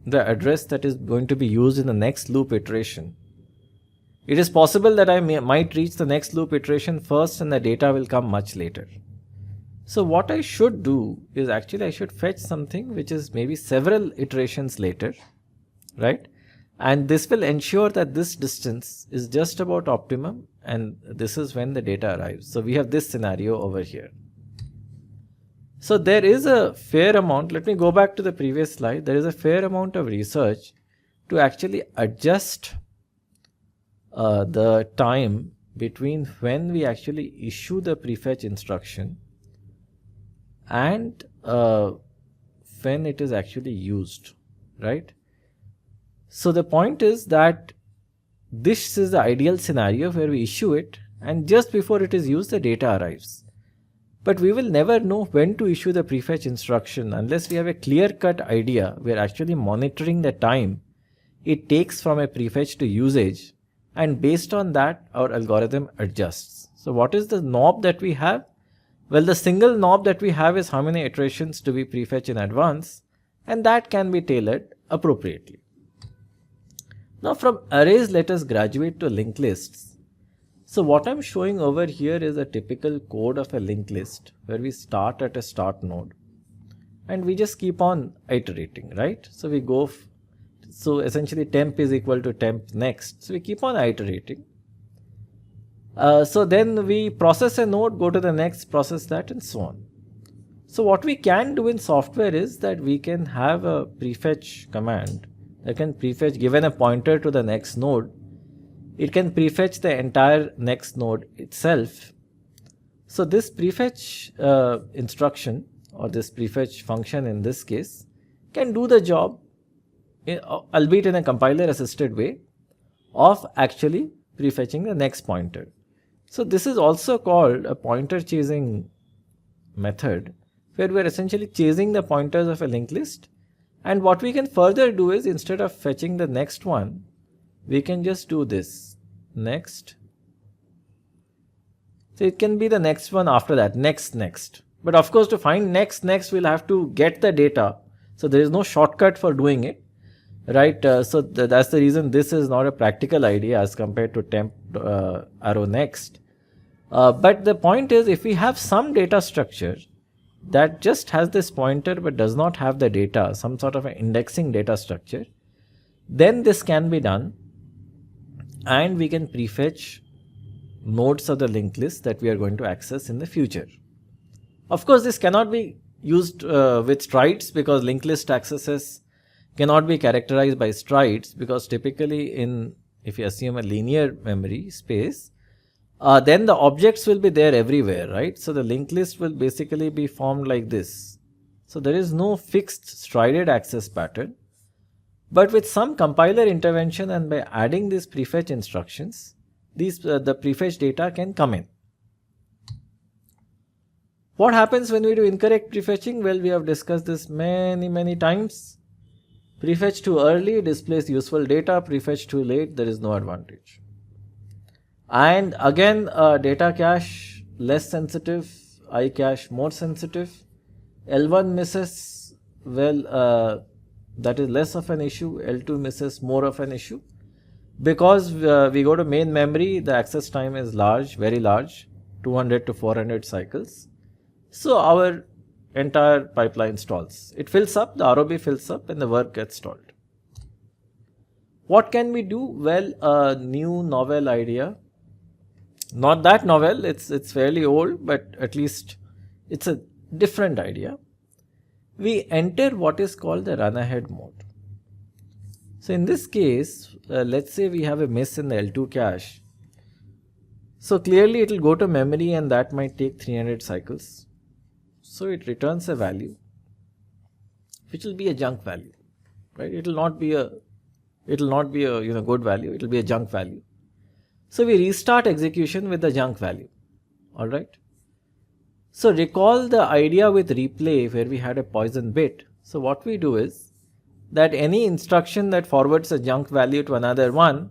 the address that is going to be used in the next loop iteration, it is possible that I might reach the next loop iteration first and the data will come much later. So what I should do is actually I should fetch something which is maybe several iterations later, right? And this will ensure that this distance is just about optimum and this is when the data arrives. So we have this scenario over here. So there is a fair amount, let me go back to the previous slide, there is a fair amount of research to actually adjust the time between when we actually issue the prefetch instruction and when it is actually used, right? So the point is that this is the ideal scenario where we issue it and just before it is used the data arrives. But we will never know when to issue the prefetch instruction unless we have a clear-cut idea. We are actually monitoring the time it takes from a prefetch to usage, and based on that our algorithm adjusts. So what is the knob that we have? Well, the single knob that we have is how many iterations do we prefetch in advance, and that can be tailored appropriately. Now from arrays, let us graduate to linked lists. So what I'm showing over here is a typical code of a linked list where we start at a start node and we just keep on iterating, right? So we go, so essentially temp is equal to temp next. So we keep on iterating. So then we process a node, go to the next, process that, and so on. So what we can do in software is that we can have a prefetch command that can prefetch, given a pointer to the next node, it can prefetch the entire next node itself. So this prefetch instruction or this prefetch function in this case can do the job, albeit in a compiler assisted way, of actually prefetching the next pointer. So this is also called a pointer chasing method, where we are essentially chasing the pointers of a linked list. And what we can further do is, instead of fetching the next one, we can just do this, next. So it can be the next one after that, next. But of course, to find next, we'll have to get the data. So there is no shortcut for doing it, right? So that's the reason this is not a practical idea as compared to temp arrow next. But the point is, if we have some data structure that just has this pointer but does not have the data, some sort of an indexing data structure, then this can be done and we can prefetch nodes of the linked list that we are going to access in the future. Of course, this cannot be used with strides, because linked list accesses cannot be characterized by strides, because typically if you assume a linear memory space, then the objects will be there everywhere, right? So the linked list will basically be formed like this. So there is no fixed strided access pattern. But with some compiler intervention and by adding these prefetch instructions, the prefetch data can come in. What happens when we do incorrect prefetching? Well, we have discussed this many times. Prefetch too early displays useful data, prefetch too late, there is no advantage. And again, data cache less sensitive, I cache more sensitive. L1 misses, well, that is less of an issue. L2 misses, more of an issue. Because we go to main memory, the access time is large, very large, 200 to 400 cycles. So our entire pipeline stalls. It fills up, the ROB fills up and the work gets stalled. What can we do? Well, a new novel idea. Not that novel, it's fairly old, but at least it's a different idea. We enter what is called the run-ahead mode. So in this case, let's say we have a miss in the L2 cache. So clearly it will go to memory and that might take 300 cycles. So it returns a value which will be a junk value, right? It will not be a good value, it will be a junk value. So we restart execution with the junk value, alright. So recall the idea with replay where we had a poison bit. So what we do is that any instruction that forwards a junk value to another one,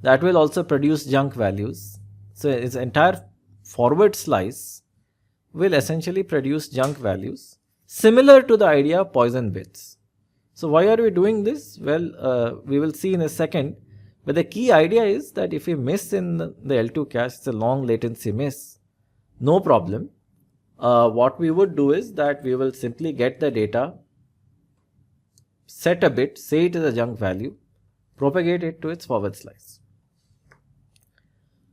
that will also produce junk values. So its entire forward slice will essentially produce junk values, similar to the idea of poison bits. So why are we doing this? Well, we will see in a second. But the key idea is that if we miss in the L2 cache, it's a long latency miss, no problem. What we would do is that we will simply get the data, set a bit, say it is a junk value, propagate it to its forward slice.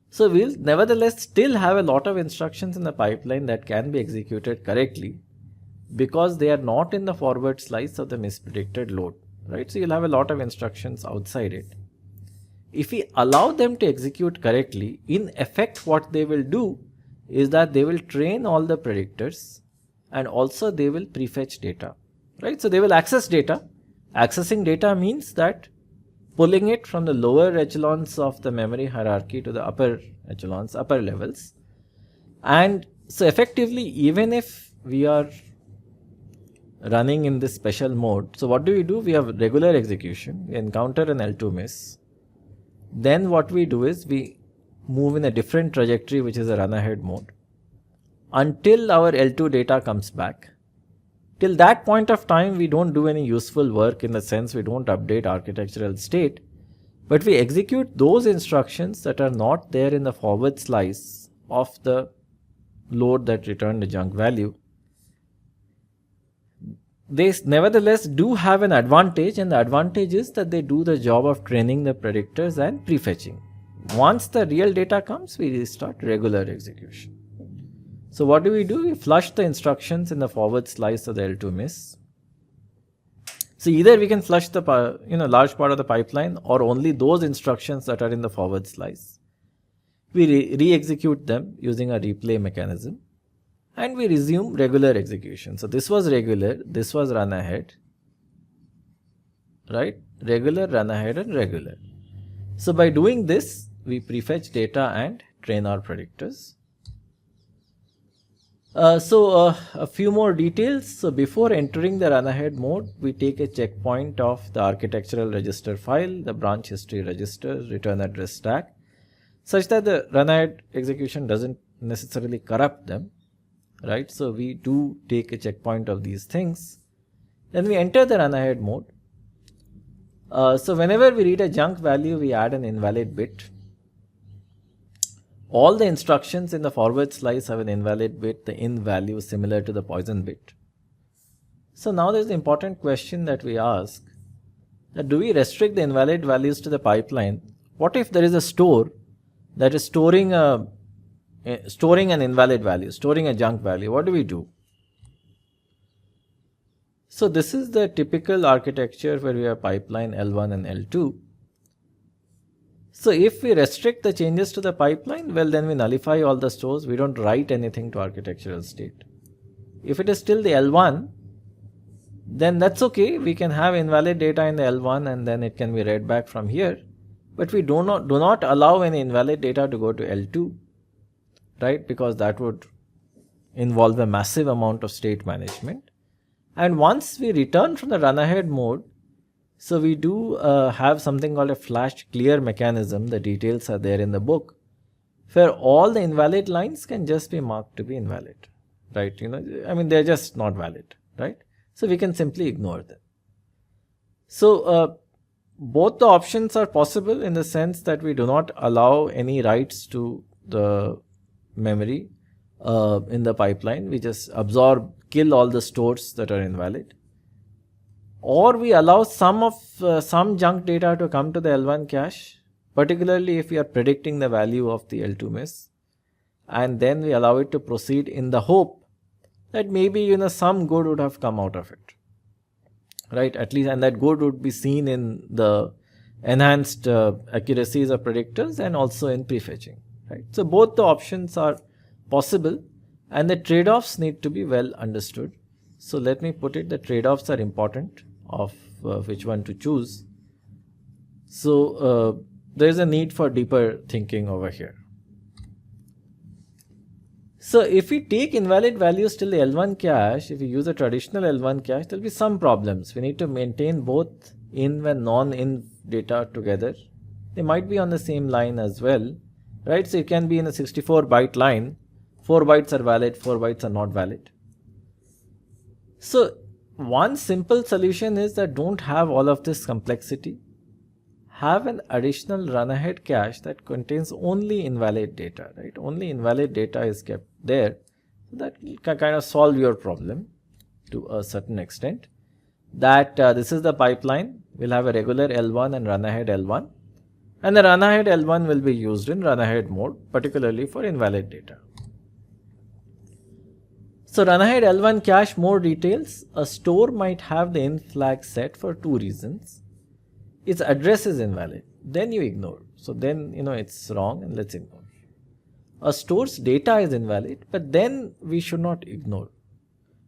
So we'll nevertheless still have a lot of instructions in the pipeline that can be executed correctly because they are not in the forward slice of the mispredicted load, right? So you'll have a lot of instructions outside it. If we allow them to execute correctly, in effect what they will do is that they will train all the predictors and also they will prefetch data, right? So they will access data. Accessing data means that pulling it from the lower echelons of the memory hierarchy to the upper echelons, upper levels. And so effectively, even if we are running in this special mode, so what do? We have regular execution, we encounter an L2 miss. Then what we do is we move in a different trajectory, which is a run-ahead mode, until our L2 data comes back. Till that point of time, we don't do any useful work in the sense we don't update architectural state, but we execute those instructions that are not there in the forward slice of the load that returned a junk value. They nevertheless do have an advantage, and the advantage is that they do the job of training the predictors and prefetching. Once the real data comes, we restart regular execution. So what do? We flush the instructions in the forward slice of the L2 miss. So either we can flush the large part of the pipeline or only those instructions that are in the forward slice. We re-execute them using a replay mechanism. And we resume regular execution. So this was regular, this was run ahead, right? Regular, run ahead and regular. So by doing this, we prefetch data and train our predictors. A few more details. So before entering the run ahead mode, we take a checkpoint of the architectural register file, the branch history register, return address stack, such that the run ahead execution doesn't necessarily corrupt them. Right, so we do take a checkpoint of these things. Then we enter the run ahead mode. So whenever we read a junk value, we add an invalid bit. All the instructions in the forward slice have an invalid bit, the in value similar to the poison bit. So now there's the important question that we ask, that do we restrict the invalid values to the pipeline? What if there is a store that is storing an invalid value, storing a junk value? What do we do? So this is the typical architecture where we have pipeline L1 and L2. So if we restrict the changes to the pipeline, well then we nullify all the stores. We don't write anything to architectural state. If it is still the L1, then that's okay. We can have invalid data in the L1 and then it can be read back from here. But we do not allow any invalid data to go to L2. Right, because that would involve a massive amount of state management. And once we return from the run ahead mode, so we do have something called a flash clear mechanism. The details are there in the book, where all the invalid lines can just be marked to be invalid, right? They're just not valid, right? So we can simply ignore them. So both the options are possible in the sense that we do not allow any writes to the memory in the pipeline. We just kill all the stores that are invalid. or we allow some junk data to come to the L1 cache, particularly if we are predicting the value of the L2 miss, and then we allow it to proceed in the hope that maybe some good would have come out of it, right? At least, and that good would be seen in the enhanced accuracies of predictors and also in prefetching, right? So both the options are possible, and the trade-offs need to be well understood. So let me put it, the trade-offs are important of which one to choose. So there is a need for deeper thinking over here. So if we take invalid values till the L1 cache, if we use a traditional L1 cache, there will be some problems. We need to maintain both in and non-in data together. They might be on the same line as well, right? So it can be in a 64-byte line. 4 bytes are valid, 4 bytes are not valid. So one simple solution is that don't have all of this complexity. Have an additional run-ahead cache that contains only invalid data, right? Only invalid data is kept there. That can kind of solve your problem to a certain extent. That this is the pipeline. We'll have a regular L1 and run-ahead L1. And the run-ahead L1 will be used in run-ahead mode, particularly for invalid data. So Runahead L1 cache, more details. A store might have the in flag set for two reasons. Its address is invalid. Then you ignore. So then it's wrong and let's ignore. A store's data is invalid, but then we should not ignore.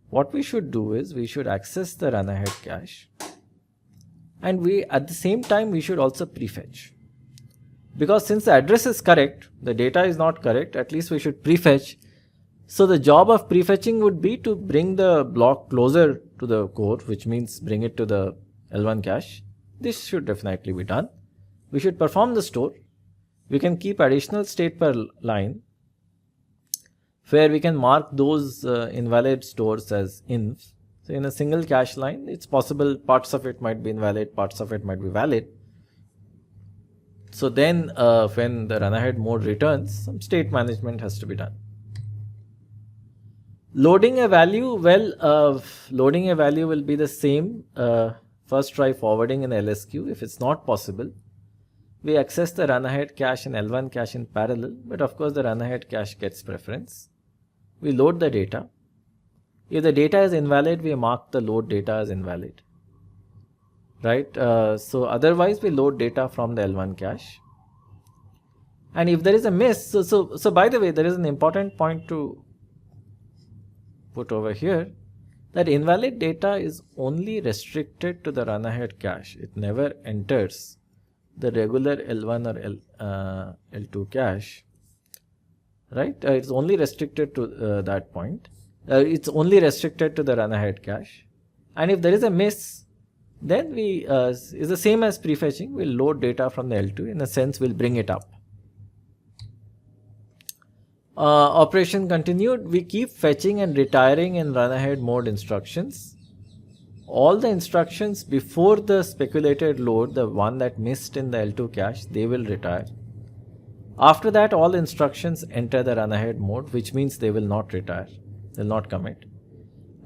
What we should do is we should access the Runahead cache, and at the same time we should also prefetch. Because since the address is correct, the data is not correct, at least we should prefetch. So the job of prefetching would be to bring the block closer to the core, which means bring it to the L1 cache. This should definitely be done. We should perform the store. We can keep additional state per line where we can mark those invalid stores as inf. So in a single cache line, it's possible parts of it might be invalid, parts of it might be valid. So then when the run-ahead mode returns, some state management has to be done. Loading a value, loading a value will be the same. First try forwarding in LSQ. If it's not possible, we access the run-ahead cache and L1 cache in parallel, but of course the run-ahead cache gets preference. We load the data. If the data is invalid, we mark the load data as invalid. Right? So otherwise we load data from the L1 cache. And if there is a miss, so by the way, there is an important point to put over here, that invalid data is only restricted to the run-ahead cache. It never enters the regular L1 or L2 cache, right? It's only restricted to that point. It's only restricted to the run-ahead cache. And if there is a miss, then we is the same as prefetching. We'll load data from the L2. In a sense, we'll bring it up. Operation continued. We keep fetching and retiring in run-ahead mode instructions. All the instructions before the speculated load, the one that missed in the L2 cache, they will retire. After that, all instructions enter the run-ahead mode, which means they will not retire, they will not commit.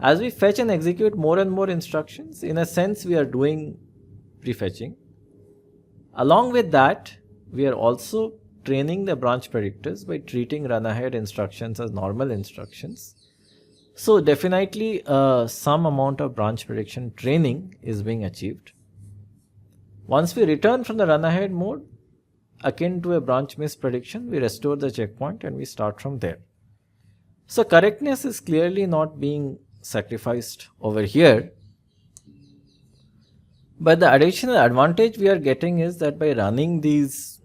As we fetch and execute more and more instructions, in a sense we are doing prefetching. Along with that, we are also training the branch predictors by treating run-ahead instructions as normal instructions. So definitely some amount of branch prediction training is being achieved. Once we return from the run-ahead mode, akin to a branch miss prediction, we restore the checkpoint and we start from there. So correctness is clearly not being sacrificed over here. But the additional advantage we are getting is that by running these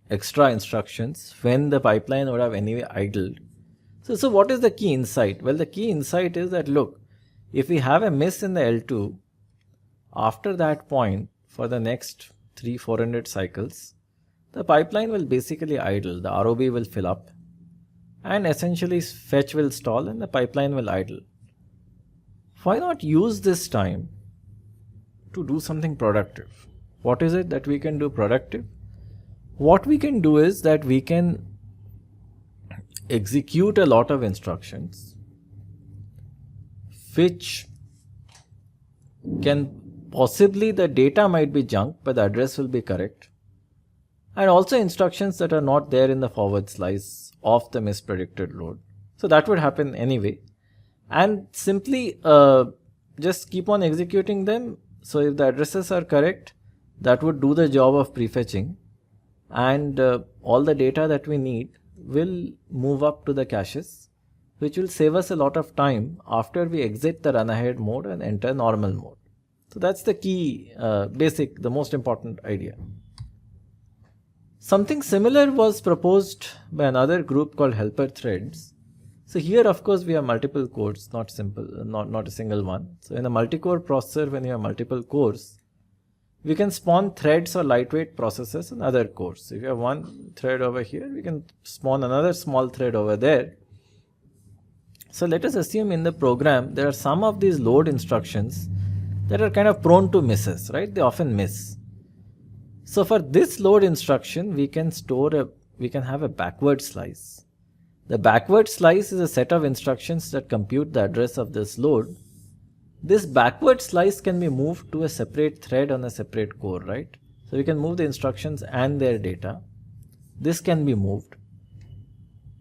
extra instructions when the pipeline would have anyway idled. So what is the key insight? Well, the key insight is that look, if we have a miss in the L2, after that point for the next 300-400 cycles, the pipeline will basically idle, the ROB will fill up and essentially fetch will stall and the pipeline will idle. Why not use this time to do something productive? What is it that we can do productive? What we can do is that we can execute a lot of instructions which can possibly the data might be junk, but the address will be correct. And also instructions that are not there in the forward slice of the mispredicted load. So that would happen anyway. And simply just keep on executing them. So if the addresses are correct, that would do the job of prefetching. And all the data that we need will move up to the caches, which will save us a lot of time after we exit the run ahead mode and enter normal mode. So that's the key, the most important idea. Something similar was proposed by another group called helper threads. So here, of course, we have multiple cores, not a single one. So in a multi-core processor, when you have multiple cores, we can spawn threads or lightweight processors in other cores. So if you have one thread over here, we can spawn another small thread over there. So let us assume in the program, there are some of these load instructions that are kind of prone to misses, right? They often miss. So for this load instruction, we can have a backward slice. The backward slice is a set of instructions that compute the address of this load. This backward slice can be moved to a separate thread on a separate core, right? So we can move the instructions and their data. This can be moved.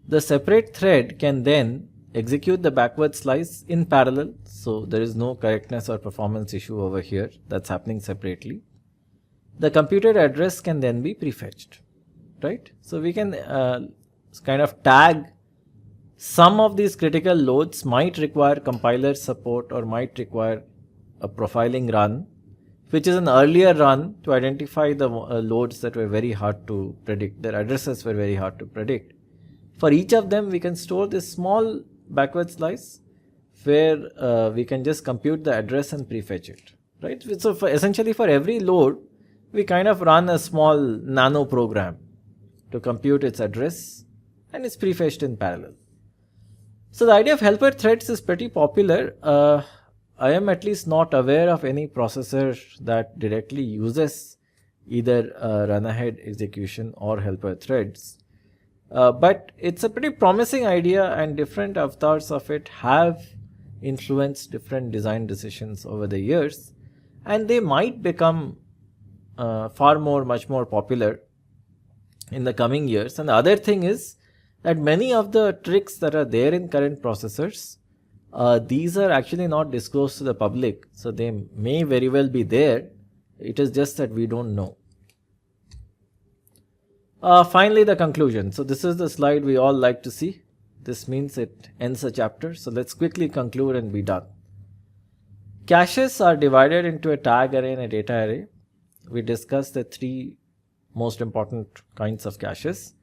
The separate thread can then execute the backward slice in parallel. So there is no correctness or performance issue over here. That's happening separately. The computed address can then be prefetched, right? So we can kind of tag some of these critical loads might require compiler support or might require a profiling run, which is an earlier run to identify the loads that were very hard to predict. Their addresses were very hard to predict. For each of them, we can store this small backward slice where we can just compute the address and prefetch it, right? So essentially for every load, we kind of run a small nano program to compute its address and it's prefetched in parallel. So the idea of helper threads is pretty popular. I am at least not aware of any processor that directly uses either run ahead execution or helper threads. But it's a pretty promising idea, and different avatars of it have influenced different design decisions over the years, and they might become much more popular in the coming years. And the other thing is that many of the tricks that are there in current processors, these are actually not disclosed to the public. So they may very well be there. It is just that we don't know. Finally, the conclusion. So this is the slide we all like to see. This means it ends a chapter. So let's quickly conclude and be done. Caches are divided into a tag array and a data array. We discussed the three most important kinds of caches: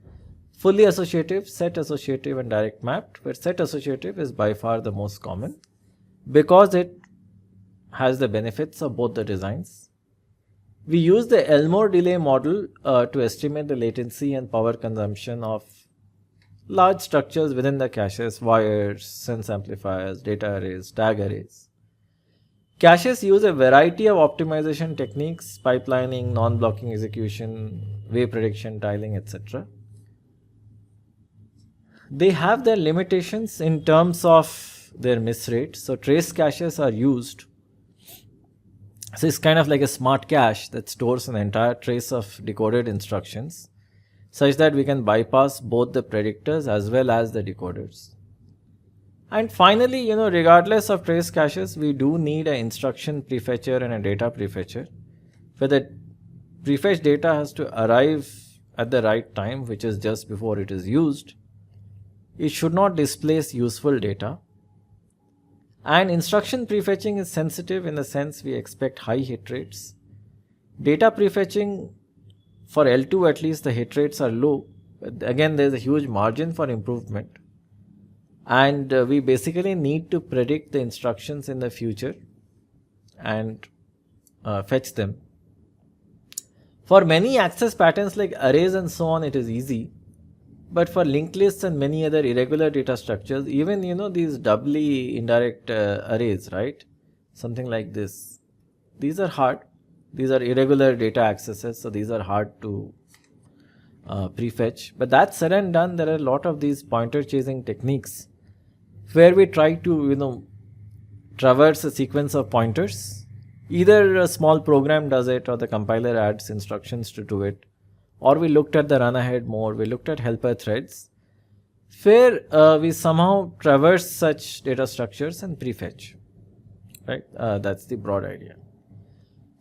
fully associative, set associative, and direct mapped, where set associative is by far the most common because it has the benefits of both the designs. We use the Elmore delay model to estimate the latency and power consumption of large structures within the caches: wires, sense amplifiers, data arrays, tag arrays. Caches use a variety of optimization techniques: pipelining, non-blocking execution, wave prediction, tiling, etc. They have their limitations in terms of their miss rate. So trace caches are used. So it's kind of like a smart cache that stores an entire trace of decoded instructions such that we can bypass both the predictors as well as the decoders. And finally, regardless of trace caches, we do need an instruction prefetcher and a data prefetcher, where the prefetched data has to arrive at the right time, which is just before it is used. It should not displace useful data. And instruction prefetching is sensitive in the sense we expect high hit rates. Data prefetching, for L2 at least, the hit rates are low. But again, there is a huge margin for improvement. And we basically need to predict the instructions in the future and fetch them. For many access patterns like arrays and so on, it is easy. But for linked lists and many other irregular data structures, even these doubly indirect arrays, right? Something like this. These are hard. These are irregular data accesses, so these are hard to prefetch. But that said and done, there are a lot of these pointer chasing techniques where we try to traverse a sequence of pointers Either a small program does it or the compiler adds instructions to do it, or we looked at the Runahead mode, we looked at helper threads, where we somehow traverse such data structures and prefetch. Right? That's the broad idea.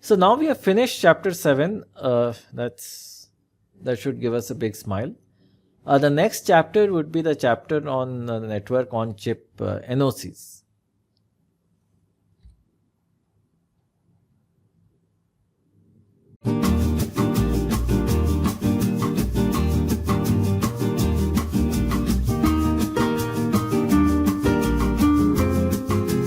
So now we have finished chapter 7. That should give us a big smile. The next chapter would be the chapter on the network on chip NOCs.